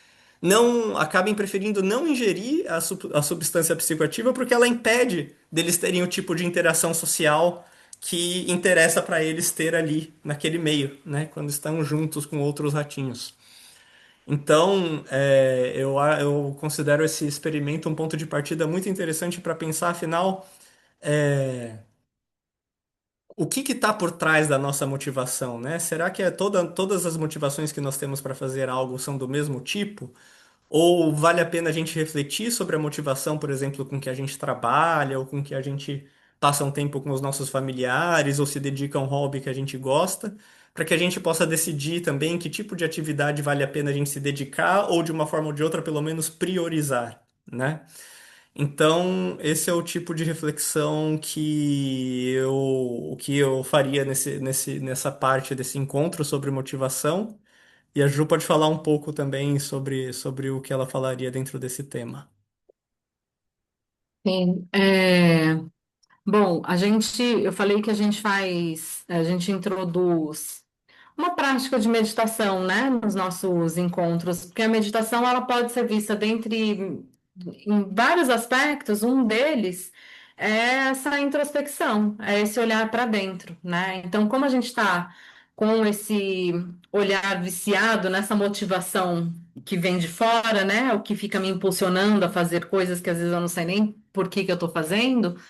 não acabem preferindo não ingerir a substância psicoativa porque ela impede deles terem o tipo de interação social que interessa para eles ter ali naquele meio, né, quando estão juntos com outros ratinhos. Então, eu considero esse experimento um ponto de partida muito interessante para pensar, afinal, é, o que está por trás da nossa motivação, né? Será que todas as motivações que nós temos para fazer algo são do mesmo tipo? Ou vale a pena a gente refletir sobre a motivação, por exemplo, com que a gente trabalha, ou com que a gente passa um tempo com os nossos familiares, ou se dedica a um hobby que a gente gosta, para que a gente possa decidir também que tipo de atividade vale a pena a gente se dedicar, ou de uma forma ou de outra, pelo menos priorizar, né? Então, esse é o tipo de reflexão que eu faria nessa parte desse encontro sobre motivação. E a Ju pode falar um pouco também sobre o que ela falaria dentro desse tema. Sim, bom, eu falei que a gente introduz uma prática de meditação, né, nos nossos encontros, porque a meditação ela pode ser vista em vários aspectos, um deles é essa introspecção, é esse olhar para dentro, né? Então, como a gente está com esse olhar viciado nessa motivação que vem de fora, né, o que fica me impulsionando a fazer coisas que às vezes eu não sei nem por que eu estou fazendo,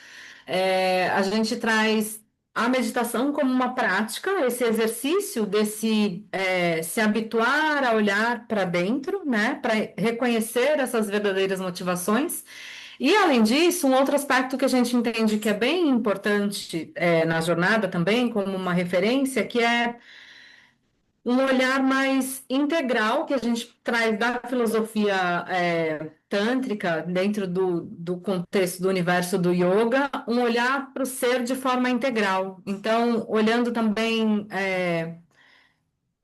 a gente traz a meditação como uma prática, esse exercício se habituar a olhar para dentro, né, para reconhecer essas verdadeiras motivações. E, além disso, um outro aspecto que a gente entende que é bem importante, na jornada também, como uma referência, que é um olhar mais integral que a gente traz da filosofia tântrica dentro do contexto do universo do yoga, um olhar para o ser de forma integral. Então, olhando também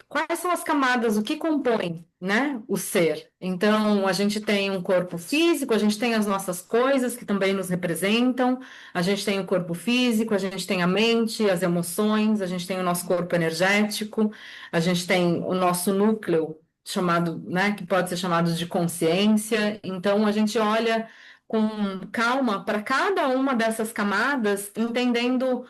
quais são as camadas, o que compõe, né, o ser. Então, a gente tem um corpo físico, a gente tem as nossas coisas que também nos representam, a gente tem o corpo físico, a gente tem a mente, as emoções, a gente tem o nosso corpo energético, a gente tem o nosso núcleo chamado, né, que pode ser chamado de consciência. Então, a gente olha com calma para cada uma dessas camadas, entendendo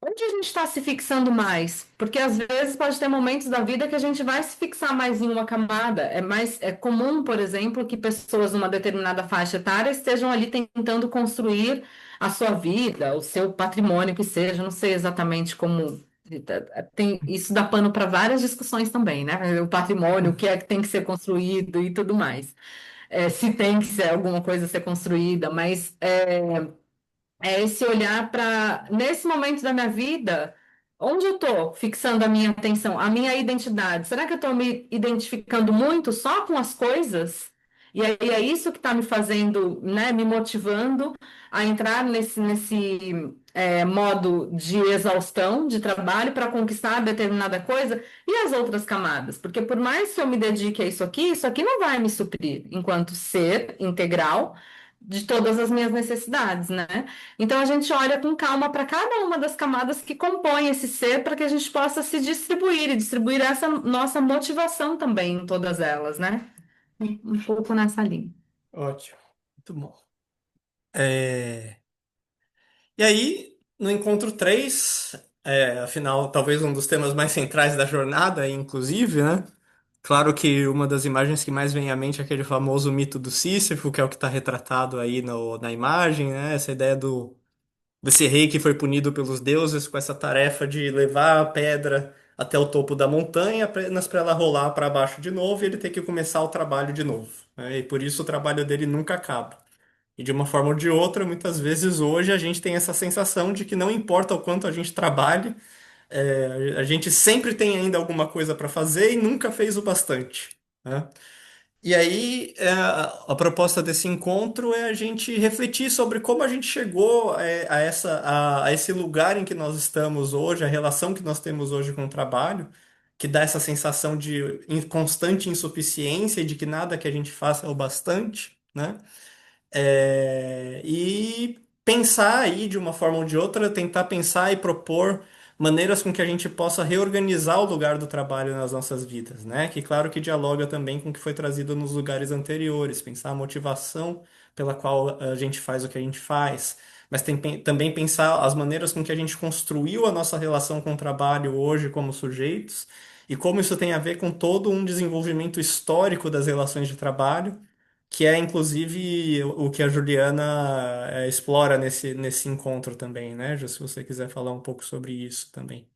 onde a gente está se fixando mais? Porque às vezes pode ter momentos da vida que a gente vai se fixar mais em uma camada. É comum, por exemplo, que pessoas numa determinada faixa etária estejam ali tentando construir a sua vida, o seu patrimônio que seja. Não sei exatamente como. Tem, isso dá pano para várias discussões também, né? O patrimônio, o que é que tem que ser construído e tudo mais. Se tem que ser alguma coisa a ser construída, mas é esse olhar para, nesse momento da minha vida, onde eu estou fixando a minha atenção, a minha identidade? Será que eu estou me identificando muito só com as coisas? E aí é isso que está me fazendo, né, me motivando a entrar nesse modo de exaustão de trabalho para conquistar determinada coisa e as outras camadas. Porque por mais que eu me dedique a isso aqui não vai me suprir enquanto ser integral de todas as minhas necessidades, né? Então a gente olha com calma para cada uma das camadas que compõem esse ser para que a gente possa se distribuir e distribuir essa nossa motivação também em todas elas, né? Um pouco nessa linha. Ótimo, muito bom. E aí, no encontro 3, afinal, talvez um dos temas mais centrais da jornada, inclusive, né? Claro que uma das imagens que mais vem à mente é aquele famoso mito do Sísifo, que é o que está retratado aí na imagem, né? Essa ideia desse rei que foi punido pelos deuses com essa tarefa de levar a pedra até o topo da montanha, apenas para ela rolar para baixo de novo e ele ter que começar o trabalho de novo, né? E por isso o trabalho dele nunca acaba. E de uma forma ou de outra, muitas vezes hoje a gente tem essa sensação de que não importa o quanto a gente trabalhe, a gente sempre tem ainda alguma coisa para fazer e nunca fez o bastante, né? E aí, a proposta desse encontro é a gente refletir sobre como a gente chegou a esse lugar em que nós estamos hoje, a relação que nós temos hoje com o trabalho, que dá essa sensação de constante insuficiência e de que nada que a gente faça é o bastante, né? E pensar aí, de uma forma ou de outra, tentar pensar e propor maneiras com que a gente possa reorganizar o lugar do trabalho nas nossas vidas, né? Que claro que dialoga também com o que foi trazido nos lugares anteriores, pensar a motivação pela qual a gente faz o que a gente faz, mas também pensar as maneiras com que a gente construiu a nossa relação com o trabalho hoje como sujeitos e como isso tem a ver com todo um desenvolvimento histórico das relações de trabalho que é inclusive o que a Juliana explora nesse encontro também, né, Ju? Se você quiser falar um pouco sobre isso também.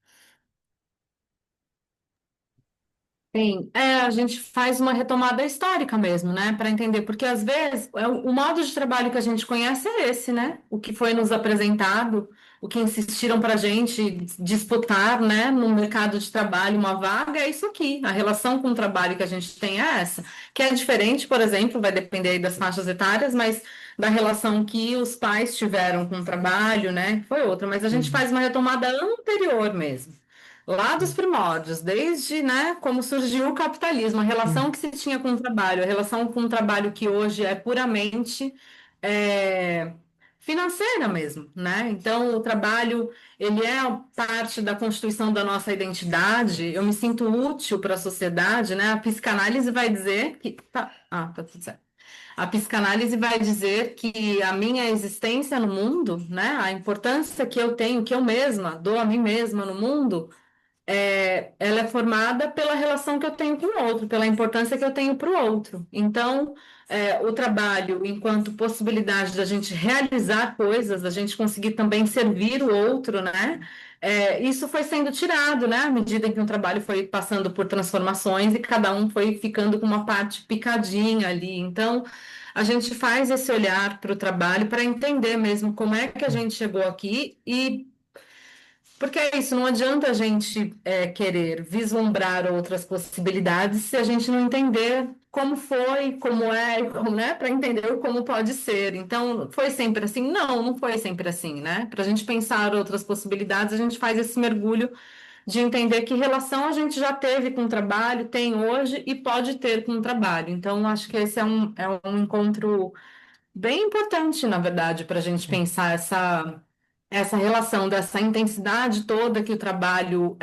Sim, a gente faz uma retomada histórica mesmo, né, para entender, porque às vezes o modo de trabalho que a gente conhece é esse, né, o que foi nos apresentado, o que insistiram para a gente disputar, né, no mercado de trabalho uma vaga, é isso aqui, a relação com o trabalho que a gente tem é essa, que é diferente, por exemplo, vai depender aí das faixas etárias, mas da relação que os pais tiveram com o trabalho, né, foi outra, mas a gente Uhum. faz uma retomada anterior mesmo. Lá dos primórdios, desde, né, como surgiu o capitalismo, a relação Uhum. que se tinha com o trabalho, a relação com o trabalho que hoje é puramente é, financeira mesmo, né? Então, o trabalho, ele é parte da constituição da nossa identidade, eu me sinto útil para a sociedade, né? A psicanálise vai dizer que... tá tudo certo. A psicanálise vai dizer que a minha existência no mundo, né, a importância que eu tenho, que eu mesma dou a mim mesma no mundo, ela é formada pela relação que eu tenho com o outro, pela importância que eu tenho para o outro. Então, o trabalho, enquanto possibilidade da gente realizar coisas, da gente conseguir também servir o outro, né? Isso foi sendo tirado, né? À medida em que o trabalho foi passando por transformações e cada um foi ficando com uma parte picadinha ali. Então, a gente faz esse olhar para o trabalho para entender mesmo como é que a gente chegou aqui e porque é isso, não adianta a gente querer vislumbrar outras possibilidades se a gente não entender como foi, como é, né, para entender como pode ser. Então, foi sempre assim? Não, não foi sempre assim, né? Para a gente pensar outras possibilidades, a gente faz esse mergulho de entender que relação a gente já teve com o trabalho, tem hoje e pode ter com o trabalho. Então, acho que esse é um encontro bem importante, na verdade, para a gente pensar essa relação dessa intensidade toda que o trabalho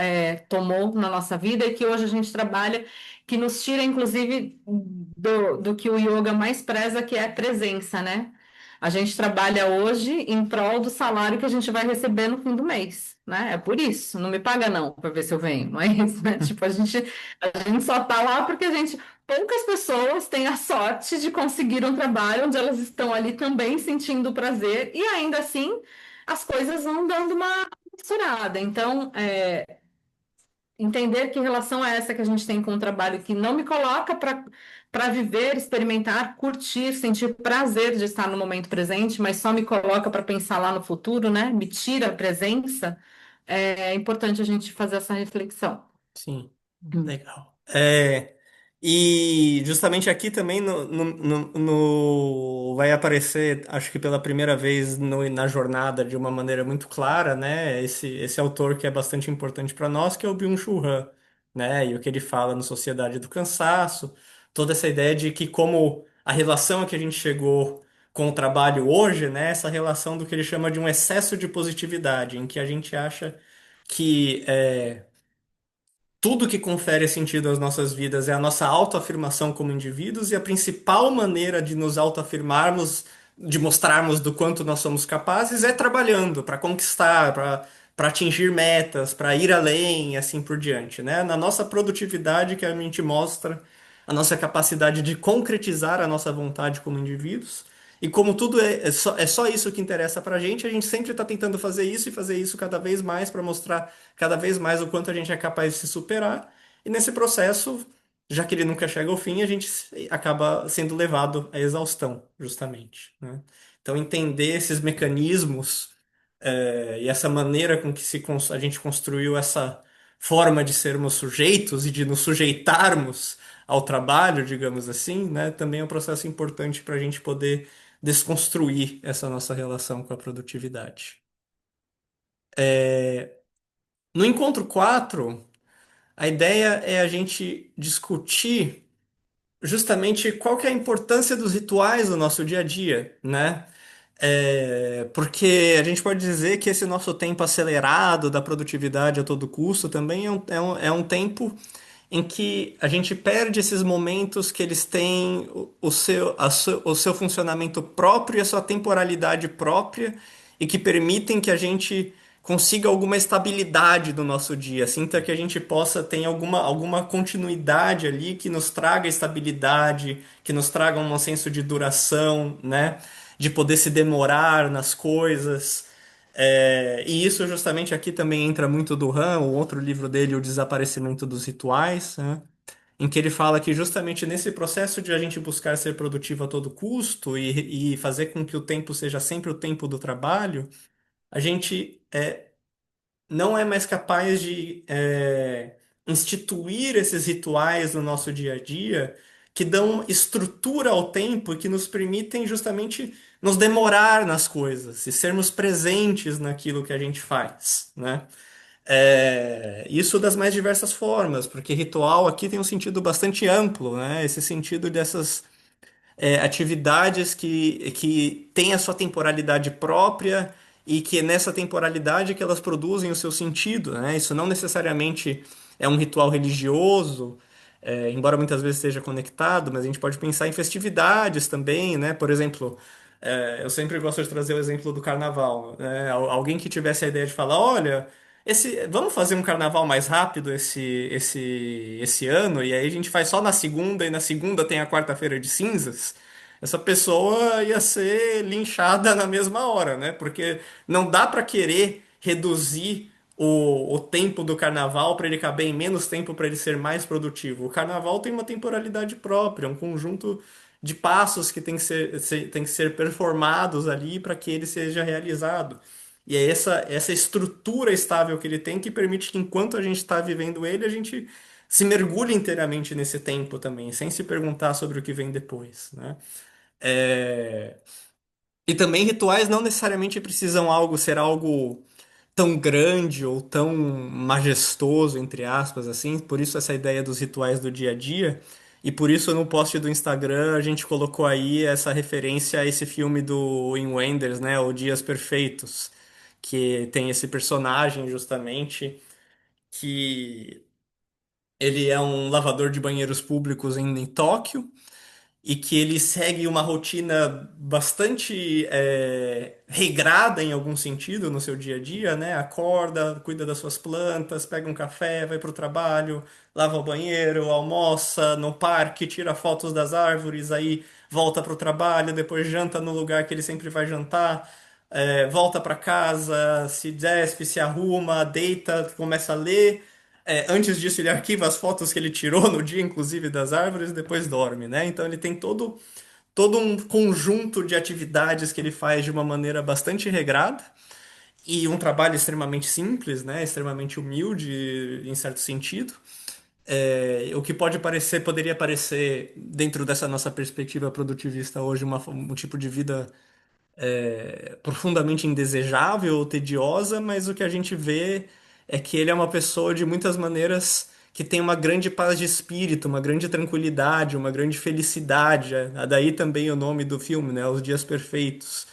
tomou na nossa vida e que hoje a gente trabalha, que nos tira, inclusive, do que o yoga mais preza, que é a presença, né? A gente trabalha hoje em prol do salário que a gente vai receber no fim do mês, né? É por isso, não me paga não, para ver se eu venho, não é isso, né? Tipo, a gente só tá lá porque poucas pessoas têm a sorte de conseguir um trabalho onde elas estão ali também sentindo prazer e ainda assim as coisas vão dando uma misturada. Então, entender que relação é essa que a gente tem com o trabalho que não me coloca para viver, experimentar, curtir, sentir prazer de estar no momento presente, mas só me coloca para pensar lá no futuro, né? Me tira a presença. É importante a gente fazer essa reflexão. Sim, Hum. legal. E justamente aqui também vai aparecer, acho que pela primeira vez na jornada de uma maneira muito clara, né? Esse autor que é bastante importante para nós, que é o Byung-Chul Han, né? E o que ele fala no Sociedade do Cansaço, toda essa ideia de que como a relação a que a gente chegou com o trabalho hoje, né? Essa relação do que ele chama de um excesso de positividade, em que a gente acha que tudo que confere sentido às nossas vidas é a nossa autoafirmação como indivíduos, e a principal maneira de nos autoafirmarmos, de mostrarmos do quanto nós somos capazes, é trabalhando para conquistar, para atingir metas, para ir além e assim por diante, né? Na nossa produtividade que a gente mostra a nossa capacidade de concretizar a nossa vontade como indivíduos. E como tudo é só isso que interessa pra gente, a gente sempre está tentando fazer isso e fazer isso cada vez mais para mostrar cada vez mais o quanto a gente é capaz de se superar. E nesse processo, já que ele nunca chega ao fim, a gente acaba sendo levado à exaustão, justamente, né? Então, entender esses mecanismos, e essa maneira com que a gente construiu essa forma de sermos sujeitos e de nos sujeitarmos ao trabalho, digamos assim, né, também é um processo importante para a gente poder desconstruir essa nossa relação com a produtividade. No encontro 4, a ideia é a gente discutir justamente qual que é a importância dos rituais no nosso dia a dia, né? Porque a gente pode dizer que esse nosso tempo acelerado da produtividade a todo custo também é um tempo em que a gente perde esses momentos que eles têm o seu funcionamento próprio e a sua temporalidade própria e que permitem que a gente consiga alguma estabilidade no nosso dia, sinta que a gente possa ter alguma continuidade ali que nos traga estabilidade, que nos traga um senso de duração, né? De poder se demorar nas coisas. E isso justamente aqui também entra muito do Han, o outro livro dele, O Desaparecimento dos Rituais, né? Em que ele fala que justamente nesse processo de a gente buscar ser produtivo a todo custo e fazer com que o tempo seja sempre o tempo do trabalho, a gente não é mais capaz de instituir esses rituais no nosso dia a dia que dão estrutura ao tempo e que nos permitem justamente nos demorar nas coisas e sermos presentes naquilo que a gente faz, né? Isso das mais diversas formas, porque ritual aqui tem um sentido bastante amplo, né? Esse sentido dessas atividades que têm a sua temporalidade própria e que é nessa temporalidade que elas produzem o seu sentido, né? Isso não necessariamente é um ritual religioso, embora muitas vezes esteja conectado, mas a gente pode pensar em festividades também, né? Por exemplo, eu sempre gosto de trazer o exemplo do carnaval, né? Alguém que tivesse a ideia de falar, olha, vamos fazer um carnaval mais rápido esse ano, e aí a gente faz só na segunda, e na segunda tem a quarta-feira de cinzas. Essa pessoa ia ser linchada na mesma hora, né? Porque não dá para querer reduzir o tempo do carnaval para ele caber em menos tempo para ele ser mais produtivo. O carnaval tem uma temporalidade própria, um conjunto de passos que tem que ser performados ali para que ele seja realizado. E é essa estrutura estável que ele tem que permite que, enquanto a gente está vivendo ele, a gente se mergulhe inteiramente nesse tempo também, sem se perguntar sobre o que vem depois, né? É, E também rituais não necessariamente precisam ser algo tão grande ou tão majestoso, entre aspas, assim. Por isso essa ideia dos rituais do dia a dia. E por isso no post do Instagram a gente colocou aí essa referência a esse filme do Wim Wenders, né? O Dias Perfeitos, que tem esse personagem justamente que ele é um lavador de banheiros públicos em Tóquio e que ele segue uma rotina bastante regrada em algum sentido no seu dia a dia, né? Acorda, cuida das suas plantas, pega um café, vai para o trabalho, lava o banheiro, almoça no parque, tira fotos das árvores, aí volta para o trabalho, depois janta no lugar que ele sempre vai jantar. Volta para casa, se despe, se arruma, deita, começa a ler. Antes disso, ele arquiva as fotos que ele tirou no dia, inclusive das árvores, e depois dorme, né? Então ele tem todo um conjunto de atividades que ele faz de uma maneira bastante regrada e um trabalho extremamente simples, né? Extremamente humilde, em certo sentido. O que pode parecer, poderia parecer, dentro dessa nossa perspectiva produtivista hoje, um tipo de vida profundamente indesejável ou tediosa, mas o que a gente vê é que ele é uma pessoa de muitas maneiras que tem uma grande paz de espírito, uma grande tranquilidade, uma grande felicidade. Daí também o nome do filme, né? Os Dias Perfeitos.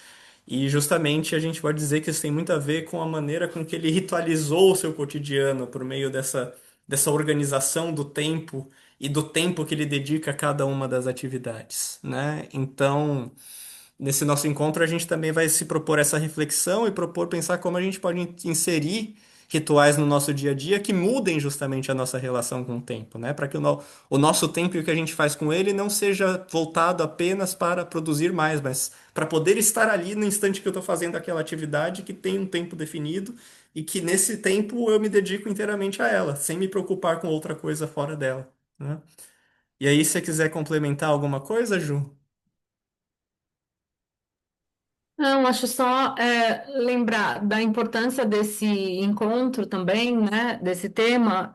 E justamente a gente pode dizer que isso tem muito a ver com a maneira com que ele ritualizou o seu cotidiano por meio dessa organização do tempo e do tempo que ele dedica a cada uma das atividades, né? Então, nesse nosso encontro, a gente também vai se propor essa reflexão e propor pensar como a gente pode inserir rituais no nosso dia a dia que mudem justamente a nossa relação com o tempo, né? Para que o nosso tempo e o que a gente faz com ele não seja voltado apenas para produzir mais, mas para poder estar ali no instante que eu estou fazendo aquela atividade que tem um tempo definido e que nesse tempo eu me dedico inteiramente a ela, sem me preocupar com outra coisa fora dela, né? E aí, se você quiser complementar alguma coisa, Ju? Não, acho só lembrar da importância desse encontro também, né, desse tema,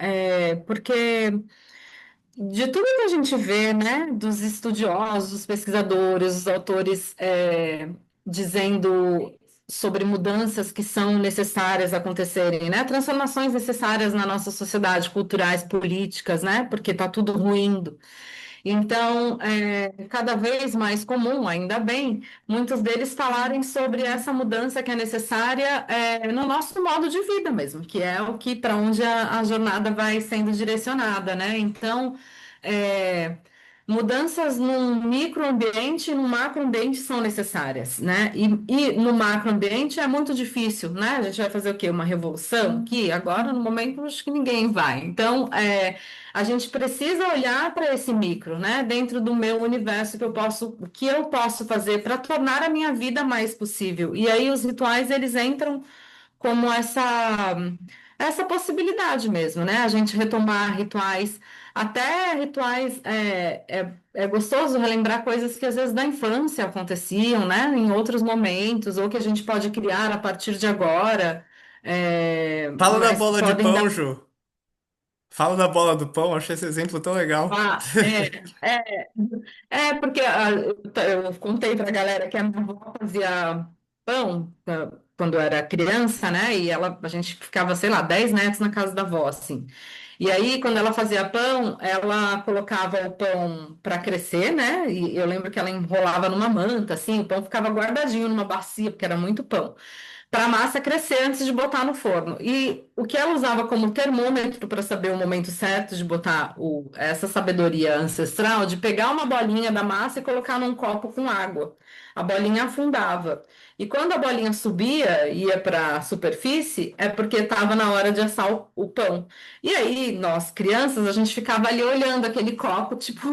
porque de tudo que a gente vê, né, dos estudiosos, dos pesquisadores, os autores dizendo sobre mudanças que são necessárias acontecerem, né, transformações necessárias na nossa sociedade, culturais, políticas, né, porque está tudo ruindo. Então, é cada vez mais comum, ainda bem, muitos deles falarem sobre essa mudança que é necessária no nosso modo de vida mesmo, que é o que para onde a jornada vai sendo direcionada, né? Então, é, mudanças num microambiente e num macroambiente são necessárias, né? E no macroambiente é muito difícil, né? A gente vai fazer o quê? Uma revolução? Que agora, no momento, acho que ninguém vai. Então, a gente precisa olhar para esse micro, né? Dentro do meu universo o que eu posso fazer para tornar a minha vida mais possível. E aí os rituais eles entram como essa possibilidade mesmo, né? A gente retomar rituais, até rituais é gostoso relembrar coisas que às vezes da infância aconteciam, né? Em outros momentos, ou que a gente pode criar a partir de agora, Fala da mas que bola de podem dar. pão, Ju. Fala da bola do pão, achei esse exemplo tão legal. Ah, porque eu contei para a galera que a minha avó fazia pão quando eu era criança, né? E a gente ficava, sei lá, 10 netos na casa da avó, assim. E aí, quando ela fazia pão, ela colocava o pão para crescer, né? E eu lembro que ela enrolava numa manta, assim, o pão ficava guardadinho numa bacia, porque era muito pão para a massa crescer antes de botar no forno. E o que ela usava como termômetro para saber o momento certo de botar essa sabedoria ancestral, de pegar uma bolinha da massa e colocar num copo com água. A bolinha afundava. E quando a bolinha subia, ia para a superfície, é porque estava na hora de assar o pão. E aí, nós, crianças, a gente ficava ali olhando aquele copo, tipo,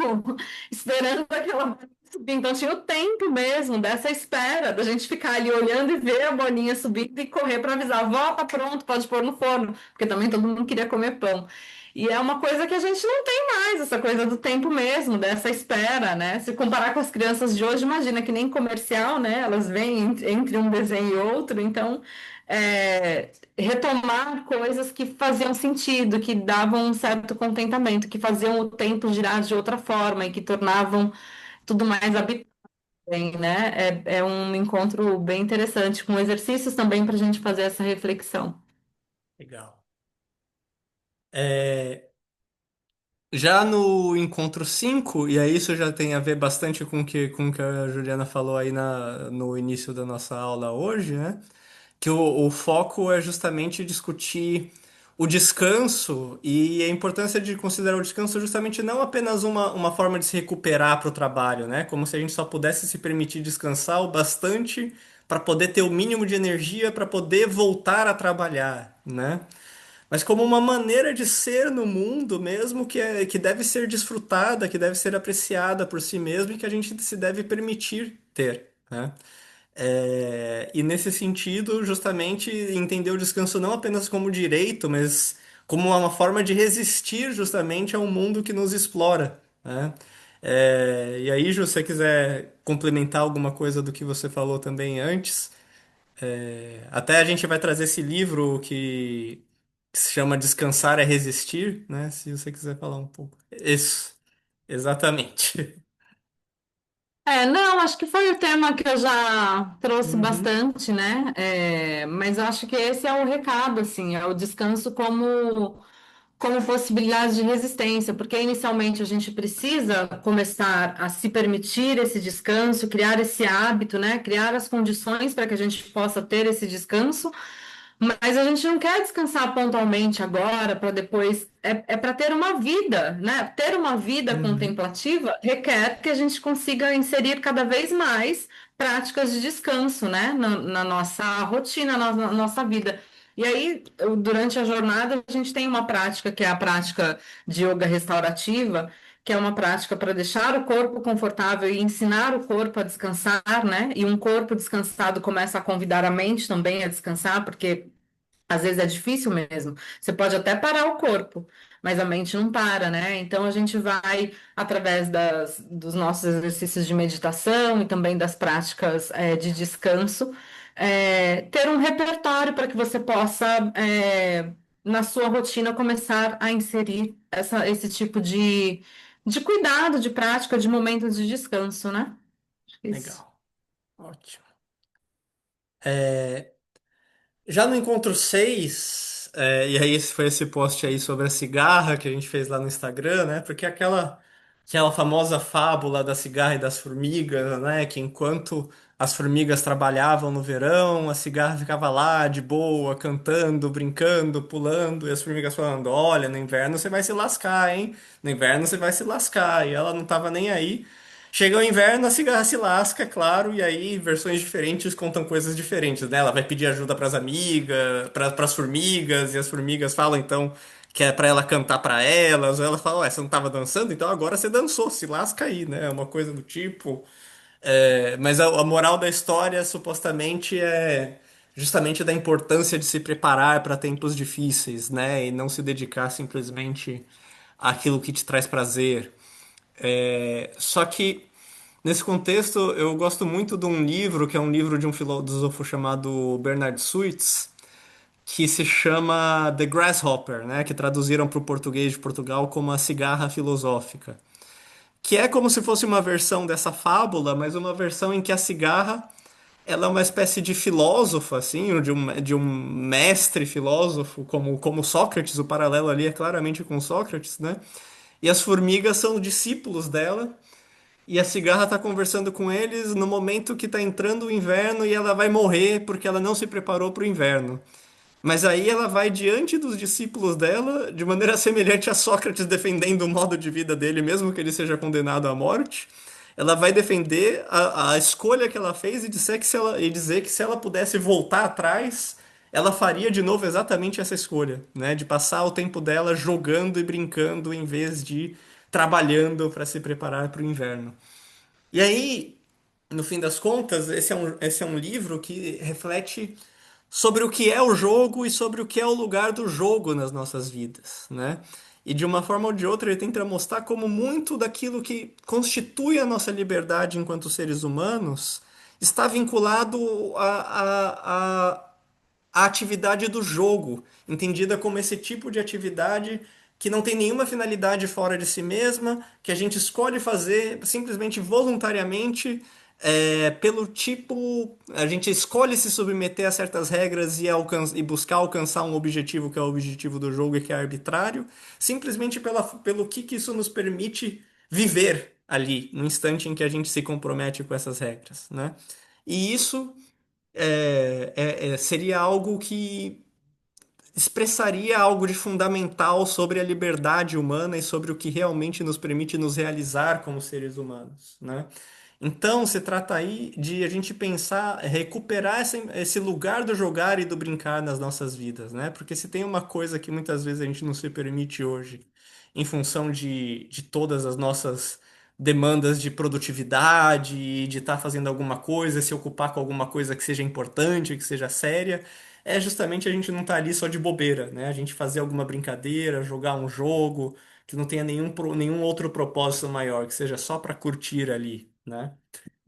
esperando aquela subir. Então tinha o tempo mesmo dessa espera, da gente ficar ali olhando e ver a bolinha subindo e correr para avisar, vó, tá pronto, pode pôr no forno, porque também todo mundo queria comer pão. E é uma coisa que a gente não tem mais, essa coisa do tempo mesmo, dessa espera, né? Se comparar com as crianças de hoje, imagina que nem comercial, né? Elas vêm entre um desenho e outro, então retomar coisas que faziam sentido, que davam um certo contentamento, que faziam o tempo girar de outra forma e que tornavam tudo mais bem, né? É um encontro bem interessante, com exercícios também para a gente fazer essa reflexão. Legal. É, já no encontro 5 e aí isso já tem a ver bastante com o que a Juliana falou aí no início da nossa aula hoje, né? Que o foco é justamente discutir o descanso e a importância de considerar o descanso justamente não apenas uma forma de se recuperar para o trabalho, né? Como se a gente só pudesse se permitir descansar o bastante para poder ter o mínimo de energia para poder voltar a trabalhar, né? Mas como uma maneira de ser no mundo mesmo que deve ser desfrutada, que deve ser apreciada por si mesmo e que a gente se deve permitir ter, né? E nesse sentido, justamente entender o descanso não apenas como direito, mas como uma forma de resistir justamente a um mundo que nos explora, né? E aí, Ju, se você quiser complementar alguma coisa do que você falou também antes, até a gente vai trazer esse livro que se chama Descansar é Resistir, né? Se você quiser falar um pouco. Isso, exatamente. Não, acho que foi o tema que eu já trouxe Uhum, bastante, né? Mas eu acho que esse é o recado, assim, é o descanso como possibilidade de resistência, porque inicialmente a gente precisa começar a se permitir esse descanso, criar esse hábito, né? Criar as condições para que a gente possa ter esse descanso. Mas a gente não quer descansar pontualmente agora para depois. É para ter uma vida, né? Ter uma vida uhum, contemplativa requer que a gente consiga inserir cada vez mais práticas de descanso, né? Na nossa rotina, na nossa vida. E aí, durante a jornada, a gente tem uma prática que é a prática de yoga restaurativa, que é uma prática para deixar o corpo confortável e ensinar o corpo a descansar, né? E um corpo descansado começa a convidar a mente também a descansar, porque às vezes é difícil mesmo. Você pode até parar o corpo, mas a mente não para, né? Então a gente vai, através dos nossos exercícios de meditação e também das práticas de descanso, ter um repertório para que você possa, na sua rotina, começar a inserir esse tipo de cuidado, de prática, de momentos de descanso, né? Isso. legal, ótimo. É, já no encontro 6 e aí esse foi esse post aí sobre a cigarra que a gente fez lá no Instagram, né? Porque aquela famosa fábula da cigarra e das formigas, né? Que enquanto as formigas trabalhavam no verão, a cigarra ficava lá de boa, cantando, brincando, pulando, e as formigas falando: Olha, no inverno você vai se lascar, hein? No inverno você vai se lascar. E ela não tava nem aí. Chega o inverno, a cigarra se lasca, é claro, e aí versões diferentes contam coisas diferentes, né? Ela vai pedir ajuda para as amigas, para as formigas, e as formigas falam então que é para ela cantar para elas, ou ela fala, ué, você não estava dançando, então agora você dançou, se lasca aí, né? É uma coisa do tipo. Mas a moral da história supostamente é justamente da importância de se preparar para tempos difíceis, né? E não se dedicar simplesmente àquilo que te traz prazer. Só que nesse contexto eu gosto muito de um livro que é um livro de um filósofo chamado Bernard Suits, que se chama The Grasshopper, né? Que traduziram para o português de Portugal como a cigarra filosófica. Que é como se fosse uma versão dessa fábula, mas uma versão em que a cigarra ela é uma espécie de filósofo, assim, de um mestre filósofo, como Sócrates, o paralelo ali é claramente com Sócrates, né? E as formigas são discípulos dela, e a cigarra tá conversando com eles no momento que tá entrando o inverno e ela vai morrer porque ela não se preparou para o inverno. Mas aí ela vai diante dos discípulos dela, de maneira semelhante a Sócrates defendendo o modo de vida dele, mesmo que ele seja condenado à morte. Ela vai defender a escolha que ela fez e dizer que se ela pudesse voltar atrás, ela faria de novo exatamente essa escolha, né? De passar o tempo dela jogando e brincando em vez de trabalhando para se preparar para o inverno. E aí, no fim das contas, esse é um livro que reflete sobre o que é o jogo e sobre o que é o lugar do jogo nas nossas vidas, né? E de uma forma ou de outra ele tenta mostrar como muito daquilo que constitui a nossa liberdade enquanto seres humanos está vinculado a atividade do jogo, entendida como esse tipo de atividade que não tem nenhuma finalidade fora de si mesma, que a gente escolhe fazer simplesmente voluntariamente, pelo tipo, a gente escolhe se submeter a certas regras e buscar alcançar um objetivo que é o objetivo do jogo e que é arbitrário, simplesmente pelo que isso nos permite viver ali, no instante em que a gente se compromete com essas regras, né? E isso seria algo que expressaria algo de fundamental sobre a liberdade humana e sobre o que realmente nos permite nos realizar como seres humanos, né? Então, se trata aí de a gente pensar, recuperar esse lugar do jogar e do brincar nas nossas vidas, né? Porque se tem uma coisa que muitas vezes a gente não se permite hoje, em função de todas as nossas demandas de produtividade e de estar fazendo alguma coisa, se ocupar com alguma coisa que seja importante, que seja séria, é justamente a gente não estar ali só de bobeira, né? A gente fazer alguma brincadeira, jogar um jogo que não tenha nenhum outro propósito maior, que seja só para curtir ali, né?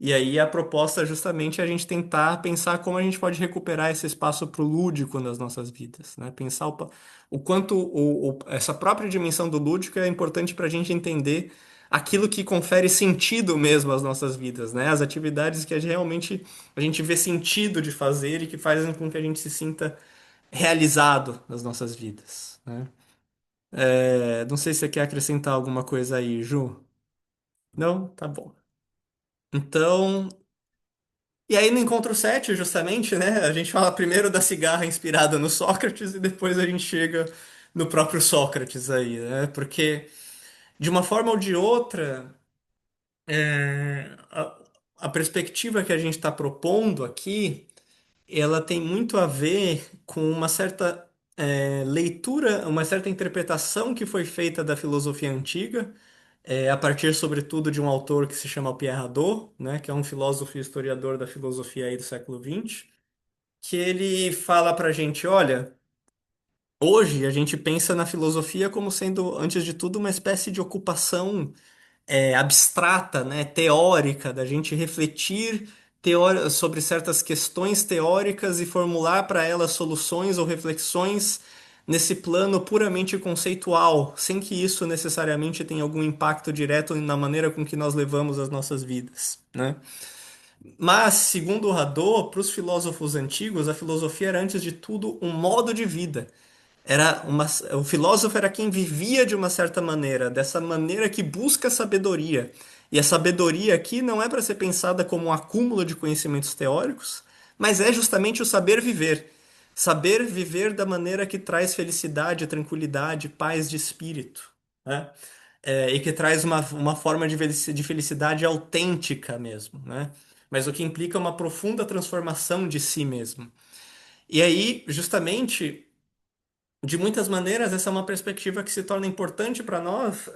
E aí a proposta é justamente a gente tentar pensar como a gente pode recuperar esse espaço para o lúdico nas nossas vidas, né? Pensar o quanto essa própria dimensão do lúdico é importante para a gente entender aquilo que confere sentido mesmo às nossas vidas, né? As atividades que realmente a gente vê sentido de fazer e que fazem com que a gente se sinta realizado nas nossas vidas, né? Não sei se você quer acrescentar alguma coisa aí, Ju. Não? Tá bom. Então, e aí no encontro 7 justamente, né? A gente fala primeiro da cigarra inspirada no Sócrates e depois a gente chega no próprio Sócrates aí, né? Porque, de uma forma ou de outra, a perspectiva que a gente está propondo aqui, ela tem muito a ver com uma certa leitura, uma certa interpretação que foi feita da filosofia antiga, a partir, sobretudo, de um autor que se chama Pierre Hadot, né? Que é um filósofo e historiador da filosofia aí do século XX, que ele fala pra gente, olha, hoje a gente pensa na filosofia como sendo, antes de tudo, uma espécie de ocupação abstrata, né, teórica, da gente refletir sobre certas questões teóricas e formular para elas soluções ou reflexões nesse plano puramente conceitual, sem que isso necessariamente tenha algum impacto direto na maneira com que nós levamos as nossas vidas, né? Mas, segundo o Hadot, para os filósofos antigos, a filosofia era, antes de tudo, um modo de vida. O filósofo era quem vivia de uma certa maneira, dessa maneira que busca sabedoria. E a sabedoria aqui não é para ser pensada como um acúmulo de conhecimentos teóricos, mas é justamente o saber viver. Saber viver da maneira que traz felicidade, tranquilidade, paz de espírito, né? E que traz uma forma de felicidade autêntica mesmo, né? Mas o que implica uma profunda transformação de si mesmo. E aí, justamente, de muitas maneiras, essa é uma perspectiva que se torna importante para nós,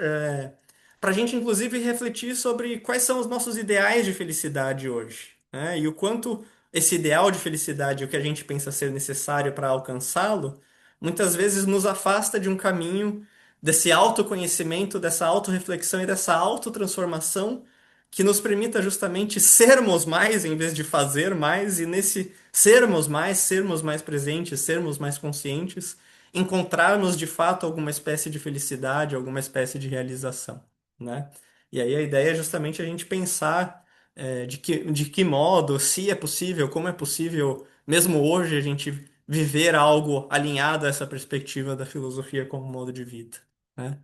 para a gente, inclusive, refletir sobre quais são os nossos ideais de felicidade hoje, né? E o quanto esse ideal de felicidade, o que a gente pensa ser necessário para alcançá-lo, muitas vezes nos afasta de um caminho desse autoconhecimento, dessa autorreflexão e dessa autotransformação que nos permita justamente sermos mais em vez de fazer mais, e nesse sermos mais presentes, sermos mais conscientes, encontrarmos de fato alguma espécie de felicidade, alguma espécie de realização, né? E aí a ideia é justamente a gente pensar de que modo, se é possível, como é possível, mesmo hoje, a gente viver algo alinhado a essa perspectiva da filosofia como modo de vida, né?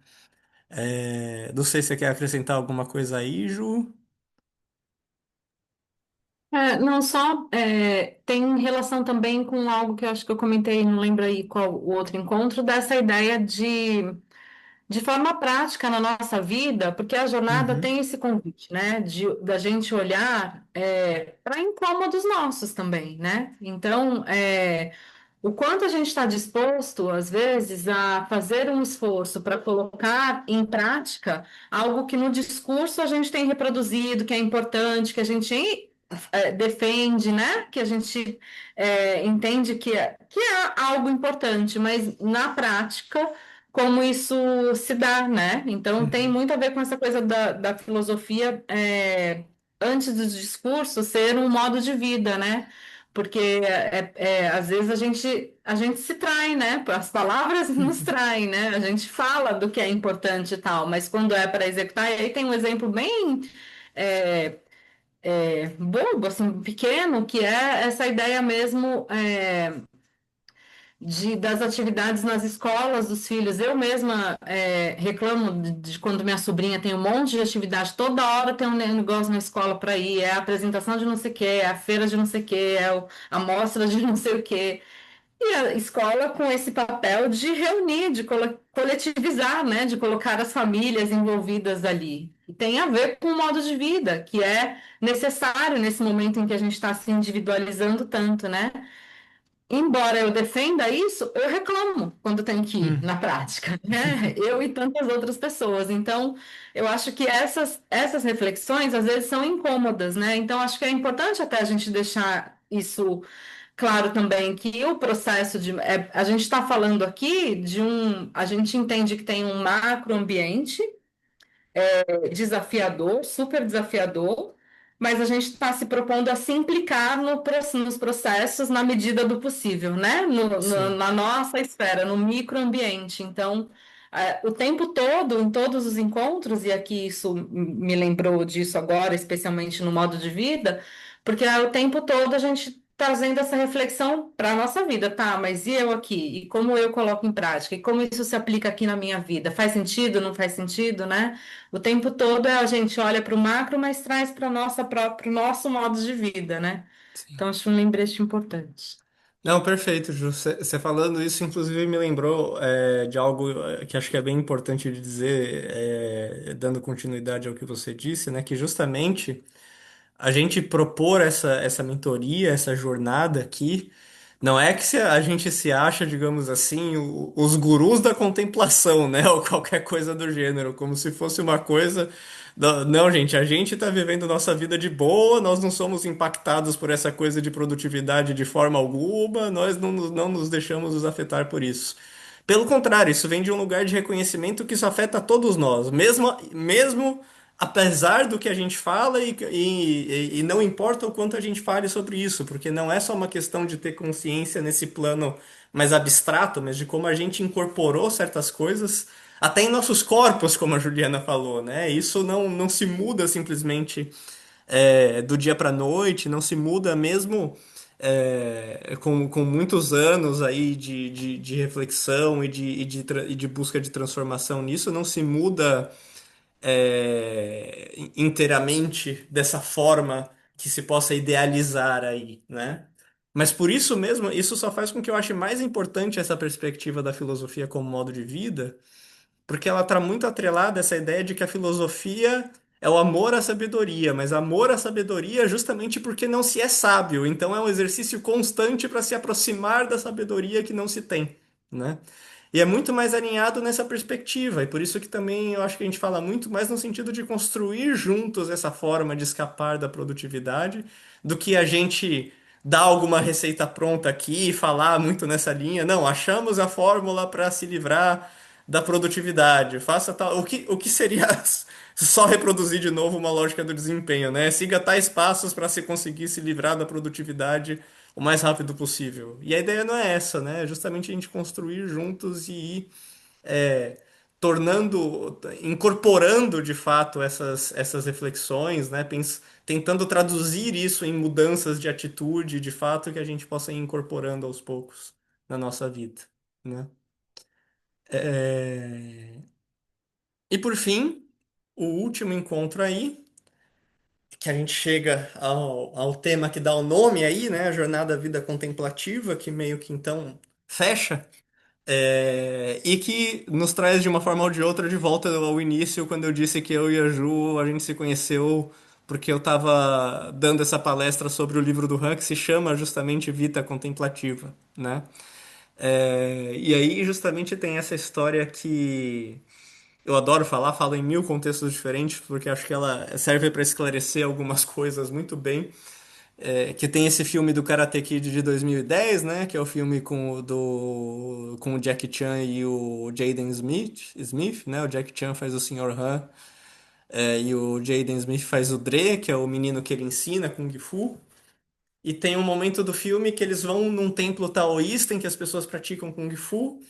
Não sei se você quer acrescentar alguma coisa aí, Ju. Não só tem relação também com algo que eu acho que eu comentei, não lembro aí qual o outro encontro, dessa ideia de forma prática na nossa vida, porque a jornada Uhum, tem esse convite, né, da gente olhar para incômodos nossos também, né? Então, o quanto a gente está disposto, às vezes, a fazer um esforço para colocar em prática algo que no discurso a gente tem reproduzido, que é importante, que a gente defende, né? Que a gente entende que é algo importante, mas na prática, como isso se dá, né? Então, tem uhum, muito a ver com essa coisa da filosofia, antes do discurso, ser um modo de vida, né? Porque às vezes a gente se trai, né? As palavras nos traem, né? A gente fala do que é importante e tal, mas quando é para executar, e aí tem um exemplo bem é, bobo, assim, pequeno, que é essa ideia mesmo das atividades nas escolas dos filhos. Eu mesma reclamo de quando minha sobrinha tem um monte de atividade, toda hora tem um negócio na escola para ir, é a apresentação de não sei o quê, é a feira de não sei o quê, a mostra de não sei o quê. E a escola com esse papel de reunir, de coletivizar, né, de colocar as famílias envolvidas ali. E tem a ver com o modo de vida, que é necessário nesse momento em que a gente está se individualizando tanto, né? Embora eu defenda isso, eu reclamo quando tenho que ir uhum, na prática, né? Eu e tantas outras pessoas. Então, eu acho que essas reflexões às vezes são incômodas, né? Então, acho que é importante até a gente deixar isso claro também, que o processo a gente está falando aqui a gente entende que tem um macroambiente desafiador, super desafiador, mas a gente está se propondo a se implicar nos processos na medida do possível, né? Sim, Na nossa esfera, no microambiente. Então, o tempo todo, em todos os encontros, e aqui isso me lembrou disso agora, especialmente no modo de vida, porque o tempo todo a gente trazendo essa reflexão para a nossa vida, tá? Mas e eu aqui? E como eu coloco em prática? E como isso se aplica aqui na minha vida? Faz sentido? Não faz sentido, né? O tempo todo a gente olha para o macro, mas traz para nossa próprio nosso modo de vida, né? sim. Então, acho um lembrete importante. Não, perfeito, Ju. Você falando isso, inclusive, me lembrou de algo que acho que é bem importante de dizer, dando continuidade ao que você disse, né? Que justamente a gente propor essa mentoria, essa jornada aqui, não é que a gente se acha, digamos assim, os gurus da contemplação, né? Ou qualquer coisa do gênero, como se fosse uma coisa. Não, gente, a gente está vivendo nossa vida de boa, nós não somos impactados por essa coisa de produtividade de forma alguma, nós não nos deixamos nos afetar por isso. Pelo contrário, isso vem de um lugar de reconhecimento que isso afeta todos nós, mesmo apesar do que a gente fala e não importa o quanto a gente fale sobre isso, porque não é só uma questão de ter consciência nesse plano mais abstrato, mas de como a gente incorporou certas coisas até em nossos corpos, como a Juliana falou, né? Isso não se muda simplesmente do dia para noite, não se muda mesmo com muitos anos aí de reflexão e de busca de transformação nisso, não se muda inteiramente dessa forma que se possa idealizar aí, né? Mas por isso mesmo, isso só faz com que eu ache mais importante essa perspectiva da filosofia como modo de vida, porque ela está muito atrelada a essa ideia de que a filosofia é o amor à sabedoria, mas amor à sabedoria justamente porque não se é sábio, então é um exercício constante para se aproximar da sabedoria que não se tem, né? E é muito mais alinhado nessa perspectiva, e por isso que também eu acho que a gente fala muito mais no sentido de construir juntos essa forma de escapar da produtividade, do que a gente dar alguma receita pronta aqui e falar muito nessa linha. Não, achamos a fórmula para se livrar da produtividade. Faça tal. O que seria só reproduzir de novo uma lógica do desempenho, né? Siga tais passos para se conseguir se livrar da produtividade o mais rápido possível. E a ideia não é essa, né? É justamente a gente construir juntos e ir é, incorporando de fato essas reflexões, né? Tentando traduzir isso em mudanças de atitude, de fato, que a gente possa ir incorporando aos poucos na nossa vida, né? É, E por fim, o último encontro aí, que a gente chega ao tema que dá o nome aí, né? A jornada vida contemplativa, que meio que então fecha, e que nos traz de uma forma ou de outra de volta ao início, quando eu disse que eu e a Ju, a gente se conheceu porque eu estava dando essa palestra sobre o livro do Han, que se chama justamente Vita Contemplativa, né? E aí justamente tem essa história que eu adoro falar, falo em mil contextos diferentes, porque acho que ela serve para esclarecer algumas coisas muito bem. Que tem esse filme do Karate Kid de 2010, né? Que é o filme com o Jackie Chan e o Jaden Smith, né? O Jackie Chan faz o Sr. Han, e o Jaden Smith faz o Dre, que é o menino que ele ensina Kung Fu. E tem um momento do filme que eles vão num templo taoísta em que as pessoas praticam Kung Fu.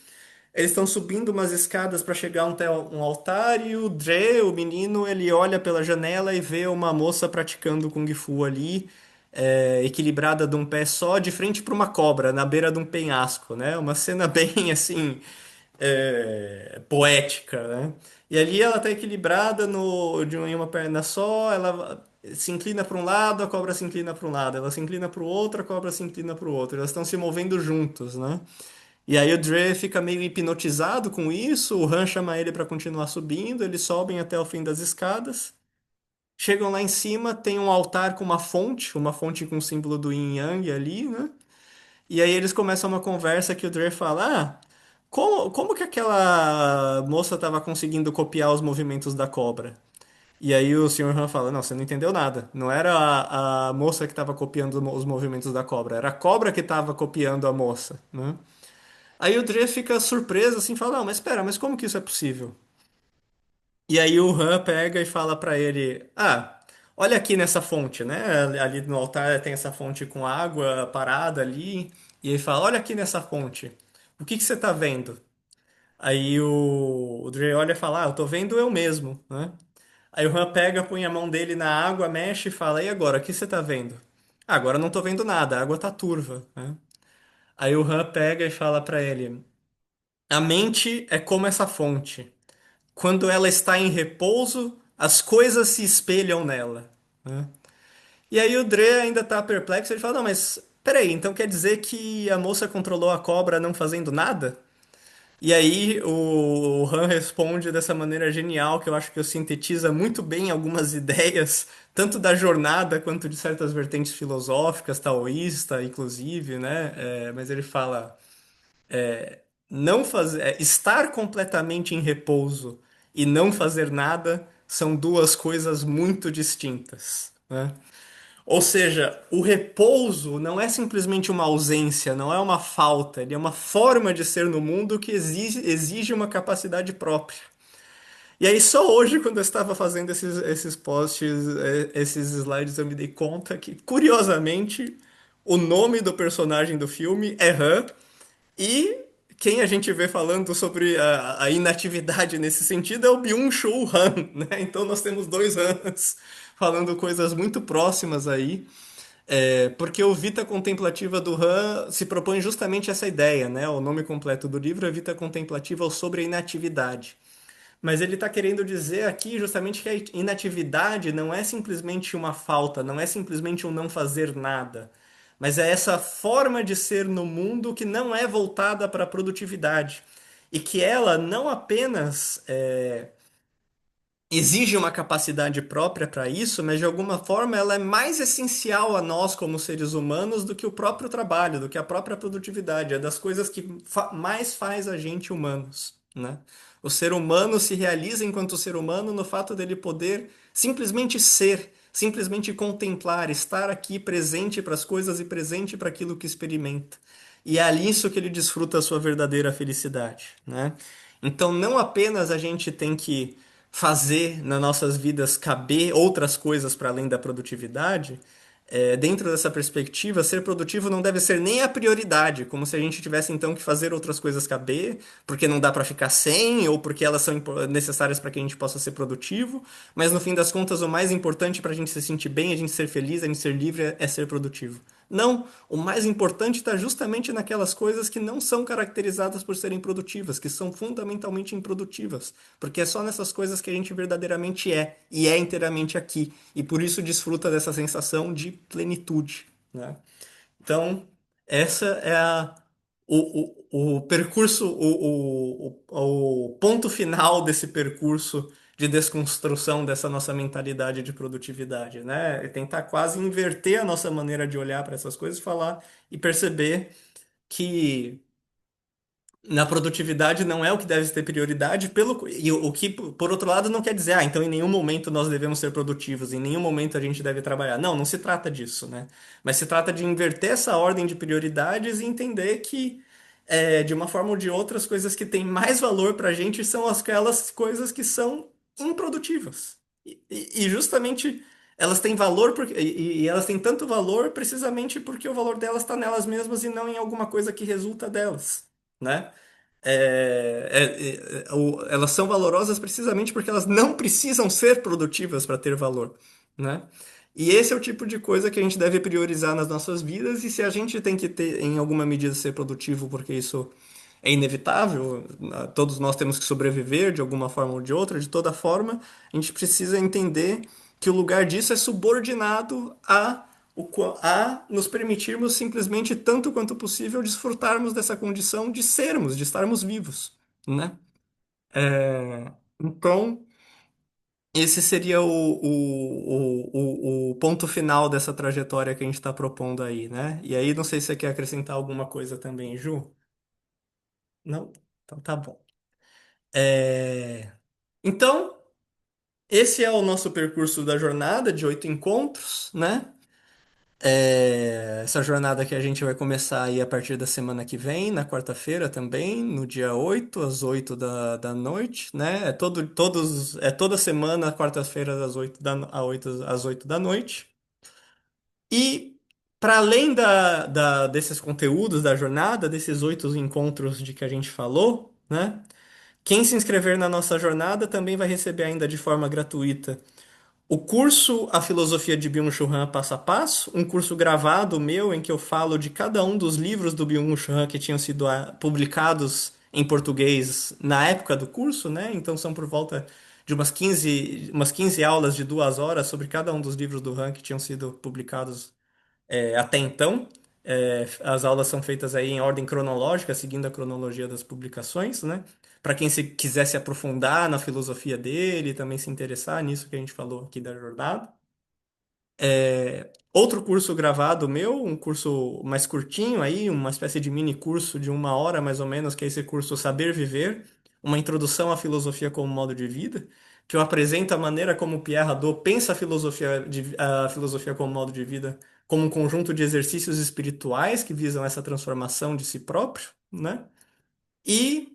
Eles estão subindo umas escadas para chegar até um altar e o Dre, o menino, ele olha pela janela e vê uma moça praticando Kung Fu ali, equilibrada de um pé só, de frente para uma cobra, na beira de um penhasco, né? Uma cena bem assim, poética, né? E ali ela está equilibrada em uma perna só, ela se inclina para um lado, a cobra se inclina para um lado, ela se inclina para o outro, a cobra se inclina para o outro. Elas estão se movendo juntos, né? E aí o Dre fica meio hipnotizado com isso, o Han chama ele para continuar subindo, eles sobem até o fim das escadas. Chegam lá em cima, tem um altar com uma fonte com o símbolo do Yin e Yang ali, né? E aí eles começam uma conversa que o Dre fala: Ah, como que aquela moça estava conseguindo copiar os movimentos da cobra? E aí o Sr. Han fala: Não, você não entendeu nada. Não era a moça que estava copiando os movimentos da cobra, era a cobra que estava copiando a moça, né? Aí o Dre fica surpreso assim, fala: Não, mas espera, mas como que isso é possível? E aí o Han pega e fala pra ele: Ah, olha aqui nessa fonte, né? Ali no altar tem essa fonte com água parada ali. E ele fala, olha aqui nessa fonte. O que que você tá vendo? Aí o Dre olha e fala, ah, eu tô vendo eu mesmo, né? Aí o Han pega, põe a mão dele na água, mexe e fala, e agora, o que você tá vendo? "Ah, agora eu não tô vendo nada, a água tá turva, né? Aí o Han pega e fala pra ele, a mente é como essa fonte. Quando ela está em repouso, as coisas se espelham nela, né? E aí o Dre ainda tá perplexo, ele fala, não, mas peraí, então quer dizer que a moça controlou a cobra não fazendo nada? E aí o Han responde dessa maneira genial, que eu acho que sintetiza muito bem algumas ideias, tanto da jornada quanto de certas vertentes filosóficas, taoísta, inclusive, né? Mas ele fala, não fazer, estar completamente em repouso e não fazer nada são duas coisas muito distintas, né? Ou seja, o repouso não é simplesmente uma ausência, não é uma falta, ele é uma forma de ser no mundo que exige uma capacidade própria. E aí, só hoje, quando eu estava fazendo esses posts, esses slides, eu me dei conta que, curiosamente, o nome do personagem do filme é Han, e quem a gente vê falando sobre a inatividade nesse sentido é o Byung-Chul Han, né? Então, nós temos dois Hans falando coisas muito próximas aí. Porque o Vita Contemplativa do Han se propõe justamente essa ideia, né? O nome completo do livro é Vita Contemplativa sobre a Inatividade. Mas ele está querendo dizer aqui justamente que a inatividade não é simplesmente uma falta, não é simplesmente um não fazer nada, mas é essa forma de ser no mundo que não é voltada para a produtividade. E que ela não apenas exige uma capacidade própria para isso, mas de alguma forma ela é mais essencial a nós como seres humanos do que o próprio trabalho, do que a própria produtividade. É das coisas que mais faz a gente humanos, né? O ser humano se realiza enquanto ser humano no fato dele poder simplesmente ser, simplesmente contemplar, estar aqui presente para as coisas e presente para aquilo que experimenta. E é ali isso que ele desfruta a sua verdadeira felicidade, né? Então, não apenas a gente tem que fazer nas nossas vidas caber outras coisas para além da produtividade, dentro dessa perspectiva, ser produtivo não deve ser nem a prioridade, como se a gente tivesse então que fazer outras coisas caber, porque não dá para ficar sem, ou porque elas são necessárias para que a gente possa ser produtivo, mas no fim das contas, o mais importante para a gente se sentir bem, a gente ser feliz, a gente ser livre, é ser produtivo. Não, o mais importante está justamente naquelas coisas que não são caracterizadas por serem produtivas, que são fundamentalmente improdutivas, porque é só nessas coisas que a gente verdadeiramente é, e é inteiramente aqui, e por isso desfruta dessa sensação de plenitude, né? Então, essa é o percurso, o ponto final desse percurso de desconstrução dessa nossa mentalidade de produtividade, né? É tentar quase inverter a nossa maneira de olhar para essas coisas, falar e perceber que na produtividade não é o que deve ter prioridade, e o que, por outro lado, não quer dizer, ah, então em nenhum momento nós devemos ser produtivos, em nenhum momento a gente deve trabalhar. Não, não se trata disso, né? Mas se trata de inverter essa ordem de prioridades e entender que, de uma forma ou de outra, as coisas que têm mais valor para a gente são aquelas coisas que são improdutivas. E justamente elas têm valor e elas têm tanto valor precisamente porque o valor delas está nelas mesmas e não em alguma coisa que resulta delas, né? Elas são valorosas precisamente porque elas não precisam ser produtivas para ter valor, né? E esse é o tipo de coisa que a gente deve priorizar nas nossas vidas, e se a gente tem que ter, em alguma medida, ser produtivo, porque isso é inevitável, todos nós temos que sobreviver de alguma forma ou de outra, de toda forma, a gente precisa entender que o lugar disso é subordinado a nos permitirmos simplesmente, tanto quanto possível, desfrutarmos dessa condição de sermos, de estarmos vivos, né? Então, esse seria o ponto final dessa trajetória que a gente está propondo aí, né? E aí, não sei se você quer acrescentar alguma coisa também, Ju? Não? Então tá bom. Então, esse é o nosso percurso da jornada de 8 encontros, né? Essa jornada que a gente vai começar aí a partir da semana que vem, na quarta-feira também, no dia 8 às 8 da noite, né? É toda semana, quarta-feira, às 8 da noite. E para além desses conteúdos da jornada, desses 8 encontros de que a gente falou, né? Quem se inscrever na nossa jornada também vai receber ainda de forma gratuita o curso A Filosofia de Byung-Chul Han Passo a Passo, um curso gravado meu em que eu falo de cada um dos livros do Byung-Chul Han que tinham sido publicados em português na época do curso, né? Então são por volta de umas 15 aulas de 2 horas sobre cada um dos livros do Han que tinham sido publicados até então. As aulas são feitas aí em ordem cronológica, seguindo a cronologia das publicações, né? Para quem quiser se aprofundar na filosofia dele, também se interessar nisso que a gente falou aqui da jornada. Outro curso gravado meu, um curso mais curtinho aí, uma espécie de mini curso de 1 hora mais ou menos, que é esse curso Saber Viver, uma introdução à filosofia como modo de vida, que eu apresento a maneira como Pierre Hadot pensa a filosofia como modo de vida, como um conjunto de exercícios espirituais que visam essa transformação de si próprio, né? E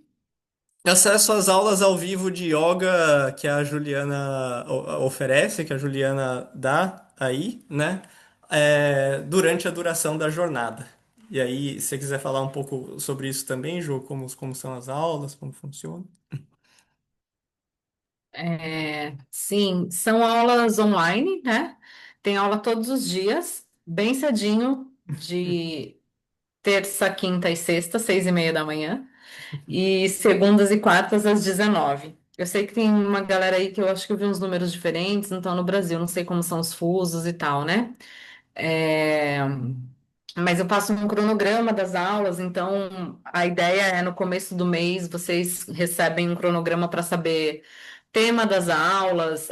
acesso às aulas ao vivo de yoga que a Juliana oferece, que a Juliana dá aí, né? Durante a duração da jornada. E aí, se você quiser falar um pouco sobre isso também, Ju, como são as aulas, como funciona. Sim, são aulas online, né? Tem aula todos os dias, bem cedinho, de terça, quinta e sexta, 6:30 da manhã, e segundas e quartas às 19. Eu sei que tem uma galera aí que eu acho que eu vi uns números diferentes, não estão no Brasil, não sei como são os fusos e tal, né? É, Mas eu passo um cronograma das aulas, então a ideia é no começo do mês vocês recebem um cronograma para saber tema das aulas,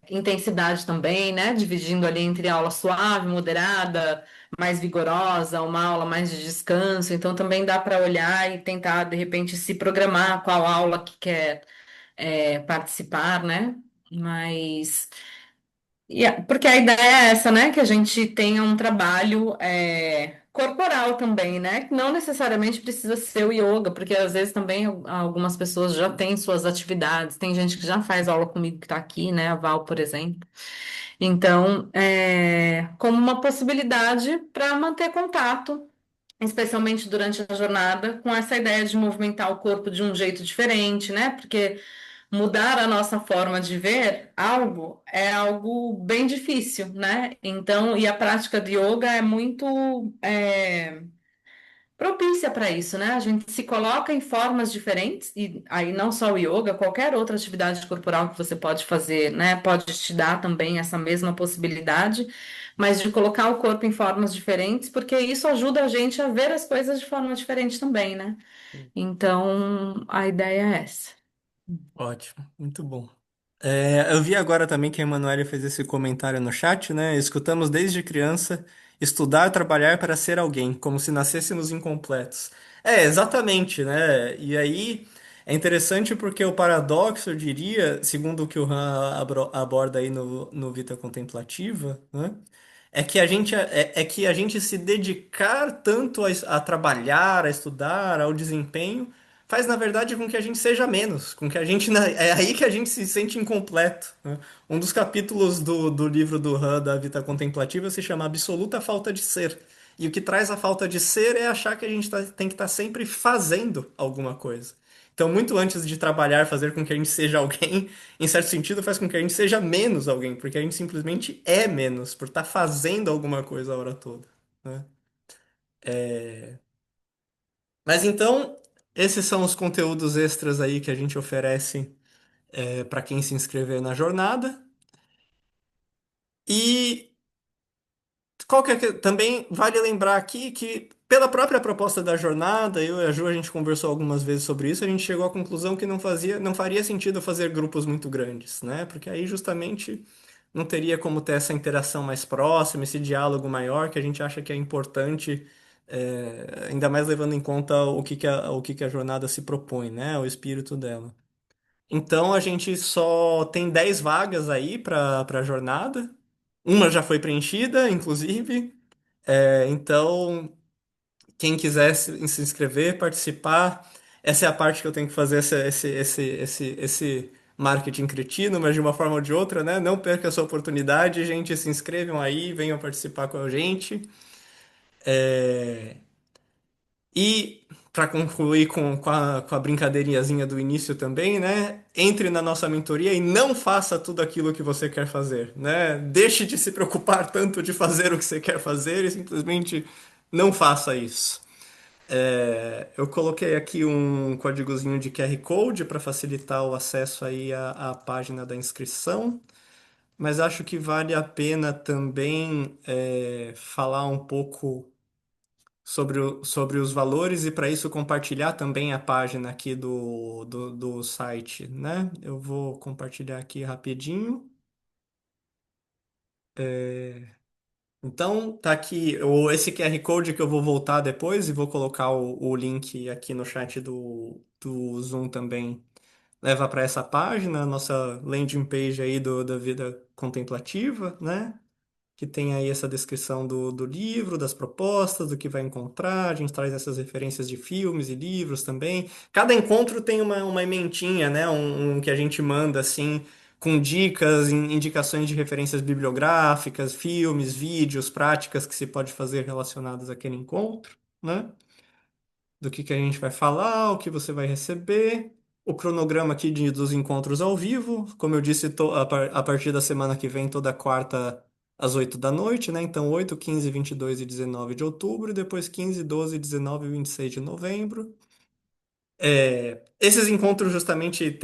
intensidade também, né? Dividindo ali entre aula suave, moderada, mais vigorosa, uma aula mais de descanso. Então também dá para olhar e tentar, de repente, se programar qual aula que quer participar, né? Mas. Porque a ideia é essa, né? Que a gente tenha um trabalho corporal também, né? Que não necessariamente precisa ser o yoga, porque às vezes também algumas pessoas já têm suas atividades. Tem gente que já faz aula comigo que está aqui, né? A Val, por exemplo. Então, como uma possibilidade para manter contato, especialmente durante a jornada, com essa ideia de movimentar o corpo de um jeito diferente, né? Porque mudar a nossa forma de ver algo é algo bem difícil, né? Então, e a prática de yoga é muito propícia para isso, né? A gente se coloca em formas diferentes, e aí não só o yoga, qualquer outra atividade corporal que você pode fazer, né? Pode te dar também essa mesma possibilidade, mas de colocar o corpo em formas diferentes, porque isso ajuda a gente a ver as coisas de forma diferente também, né? Então, a ideia é essa. Ótimo, muito bom. Eu vi agora também que a Emanuele fez esse comentário no chat, né? Escutamos desde criança estudar, trabalhar para ser alguém, como se nascêssemos incompletos. Exatamente, né? E aí é interessante porque o paradoxo, eu diria, segundo o que o Han aborda aí no Vita Contemplativa, né? É que a gente se dedicar tanto a trabalhar, a estudar, ao desempenho faz, na verdade, com que a gente seja menos, com que a gente. É aí que a gente se sente incompleto, né? Um dos capítulos do livro do Han, da Vita Contemplativa, se chama Absoluta Falta de Ser. E o que traz a falta de ser é achar que a gente tem que estar sempre fazendo alguma coisa. Então, muito antes de trabalhar, fazer com que a gente seja alguém, em certo sentido, faz com que a gente seja menos alguém, porque a gente simplesmente é menos por estar fazendo alguma coisa a hora toda, né? Mas então, esses são os conteúdos extras aí que a gente oferece para quem se inscrever na jornada. E também vale lembrar aqui que, pela própria proposta da jornada, eu e a Ju, a gente conversou algumas vezes sobre isso, a gente chegou à conclusão que não faria sentido fazer grupos muito grandes, né? Porque aí justamente não teria como ter essa interação mais próxima, esse diálogo maior que a gente acha que é importante, ainda mais levando em conta o que que a jornada se propõe, né? O espírito dela. Então a gente só tem 10 vagas aí para a jornada. Uma já foi preenchida, inclusive. Então, quem quiser se inscrever, participar, essa é a parte que eu tenho que fazer esse marketing cretino, mas de uma forma ou de outra, né? Não perca essa oportunidade, gente, se inscrevam aí, venham participar com a gente. É, E para concluir com a brincadeirinhazinha do início também, né? Entre na nossa mentoria e não faça tudo aquilo que você quer fazer, né? Deixe de se preocupar tanto de fazer o que você quer fazer e simplesmente não faça isso. Eu coloquei aqui um códigozinho de QR Code para facilitar o acesso aí à página da inscrição, mas acho que vale a pena também falar um pouco sobre os valores e para isso compartilhar também a página aqui do site, né? Eu vou compartilhar aqui rapidinho. Então, tá aqui esse QR Code que eu vou voltar depois e vou colocar o link aqui no chat do Zoom também. Leva para essa página, nossa landing page aí da vida contemplativa, né? Que tem aí essa descrição do livro, das propostas, do que vai encontrar. A gente traz essas referências de filmes e livros também. Cada encontro tem uma ementinha, né? Um que a gente manda assim, com dicas, indicações de referências bibliográficas, filmes, vídeos, práticas que se pode fazer relacionadas àquele encontro, né? Do que a gente vai falar, o que você vai receber, o cronograma aqui dos encontros ao vivo. Como eu disse, a partir da semana que vem, toda quarta às 8 da noite, né? Então, 8, 15, 22 e 19 de outubro, e depois 15, 12, 19 e 26 de novembro. Esses encontros justamente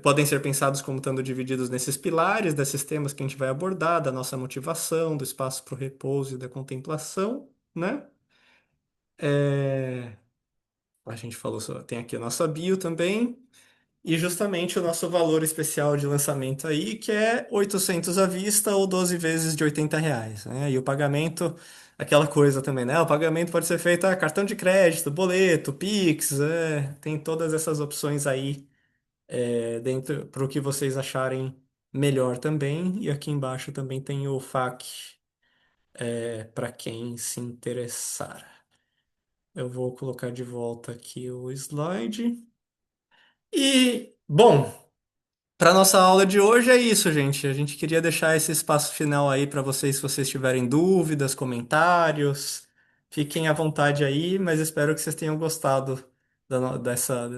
podem ser pensados como estando divididos nesses pilares, desses temas que a gente vai abordar, da nossa motivação, do espaço para o repouso e da contemplação, né? É, A gente falou, tem aqui a nossa bio também, e justamente o nosso valor especial de lançamento aí, que é 800 à vista ou 12 vezes de R$ 80, né? E o pagamento, aquela coisa também, né? O pagamento pode ser feito a cartão de crédito, boleto, Pix, tem todas essas opções aí dentro para o que vocês acharem melhor também. E aqui embaixo também tem o FAQ, para quem se interessar. Eu vou colocar de volta aqui o slide. E, bom, para nossa aula de hoje é isso, gente. A gente queria deixar esse espaço final aí para vocês, se vocês tiverem dúvidas, comentários. Fiquem à vontade aí, mas espero que vocês tenham gostado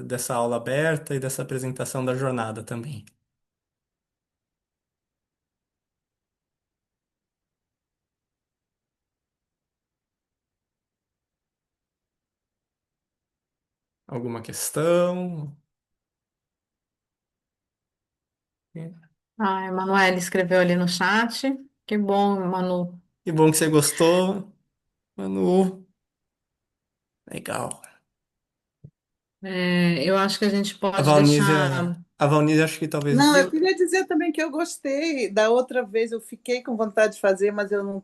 dessa aula aberta e dessa apresentação da jornada também. Alguma questão? Ah, a Emanuele escreveu ali no chat. Que bom, Manu. Que bom que você gostou, Manu. Legal. Eu acho que a gente A pode Valnísia, deixar. a Valnísia acho que talvez. Não, eu queria dizer também que eu gostei. Da outra vez eu fiquei com vontade de fazer, mas eu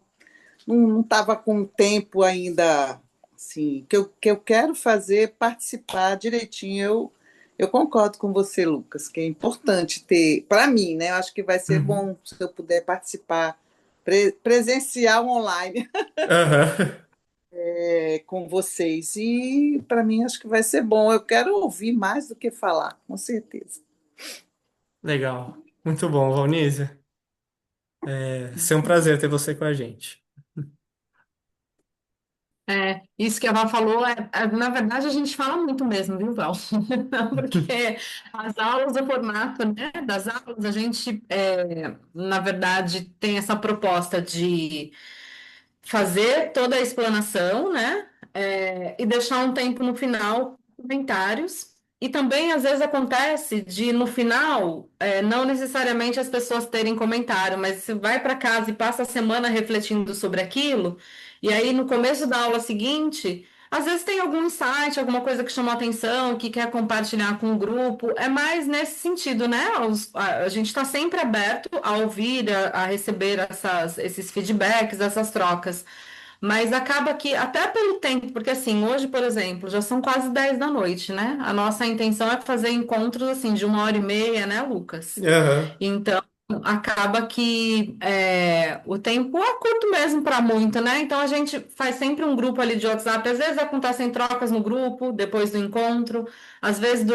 não estava com tempo ainda. Assim, que eu quero fazer, participar direitinho. Eu concordo com você, Lucas, que é importante ter, para mim, né? Eu acho que vai ser Uhum. bom se eu puder participar presencial online Aham. com vocês. E para mim acho que vai ser bom. Eu quero ouvir mais do que falar, com certeza. Legal. Muito bom, Valnísia. Foi um prazer ter você com a gente. Isso que a Val falou, na verdade, a gente fala muito mesmo, viu, Val? Porque as aulas, o formato, né, das aulas, a gente, na verdade, tem essa proposta de fazer toda a explanação, né? E deixar um tempo no final comentários. E também às vezes acontece de no final não necessariamente as pessoas terem comentário, mas você vai para casa e passa a semana refletindo sobre aquilo, e aí no começo da aula seguinte, às vezes tem algum insight, alguma coisa que chamou a atenção, que quer compartilhar com o grupo. É mais nesse sentido, né? A gente está sempre aberto a ouvir, a receber esses feedbacks, essas trocas. Mas acaba que, até pelo tempo, porque assim, hoje, por exemplo, já são quase 10 da noite, né? A nossa intenção é fazer encontros assim de 1 hora e meia, né, Lucas? Aham. acaba que o tempo é curto mesmo para muito, né? Então a gente faz sempre um grupo ali de WhatsApp. Às vezes acontecem trocas no grupo, depois do encontro, às vezes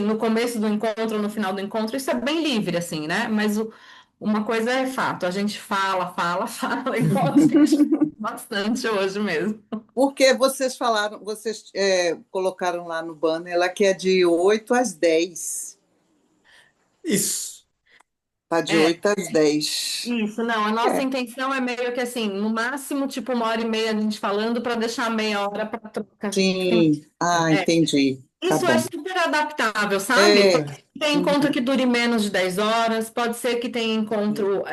no começo do encontro, no final do encontro. Isso é bem livre, assim, né? Mas uma coisa é fato, a gente fala, fala, fala, igual a gente fez bastante hoje mesmo. Porque vocês falaram, vocês colocaram lá no banner, ela que é de 8 às 10. Isso. Tá de É, 8 às 10. isso, não. A nossa É, intenção é meio que assim, no máximo, tipo, 1 hora e meia a gente falando para deixar meia hora para troca. sim. Ah, É, entendi. Tá isso é bom. super adaptável, sabe? É, Pode ter encontro uhum. que dure menos de 10 horas, pode ser que tenha encontro.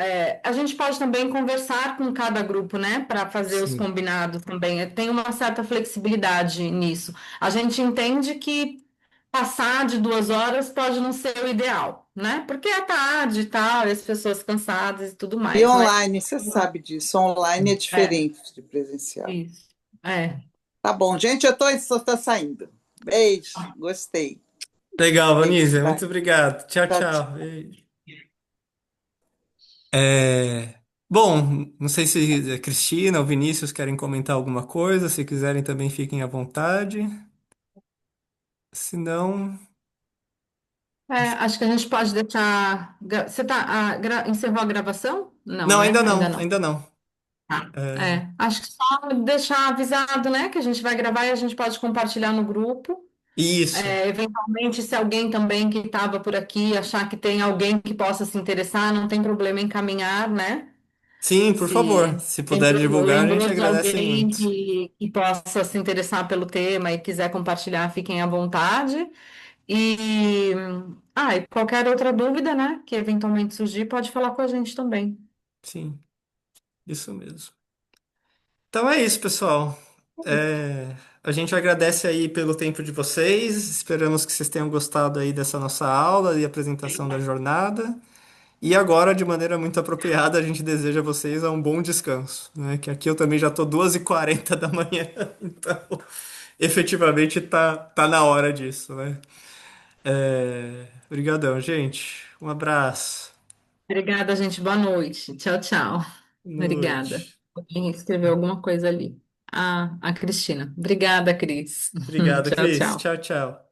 A gente pode também conversar com cada grupo, né? Para fazer os Sim. combinados também. Tem uma certa flexibilidade nisso. A gente entende que passar de 2 horas pode não ser o ideal, né? Porque é tarde e tal, e as pessoas cansadas e tudo E mais, mas online, você sabe disso. Online é é, diferente de presencial. isso. É. Tá bom, gente, eu tô saindo. Beijo, gostei. Legal, Beijo, Vanessa. tá? Muito obrigado. Tchau, Tchau, tchau. tchau. Beijo. Bom, não sei se a Cristina ou Vinícius querem comentar alguma coisa. Se quiserem, também fiquem à vontade. Se não. Acho que a gente pode deixar. Você encerrou a gravação? Não, Não, né? ainda Ainda não, não. ainda não. Tá. É, Acho que só deixar avisado, né? Que a gente vai gravar e a gente pode compartilhar no grupo. isso. Eventualmente, se alguém também que estava por aqui achar que tem alguém que possa se interessar, não tem problema em encaminhar, né? Sim, por favor. Se Se puder divulgar, a gente lembrou de agradece alguém muito. que possa se interessar pelo tema e quiser compartilhar, fiquem à vontade. E, e qualquer outra dúvida, né, que eventualmente surgir, pode falar com a gente também. Sim, isso mesmo. Então é isso, pessoal. A gente agradece aí pelo tempo de vocês. Esperamos que vocês tenham gostado aí dessa nossa aula e apresentação da jornada. E agora, de maneira muito apropriada, a gente deseja a vocês um bom descanso, né? Que aqui eu também já tô 2h40 da manhã, então efetivamente tá na hora disso, né? Obrigadão, gente. Um abraço. Obrigada, gente. Boa noite. Tchau, tchau. Boa Obrigada. noite. Alguém escreveu alguma coisa ali. A Cristina. Obrigada, Cris. Obrigado, Tchau, Cris. tchau. Tchau, tchau.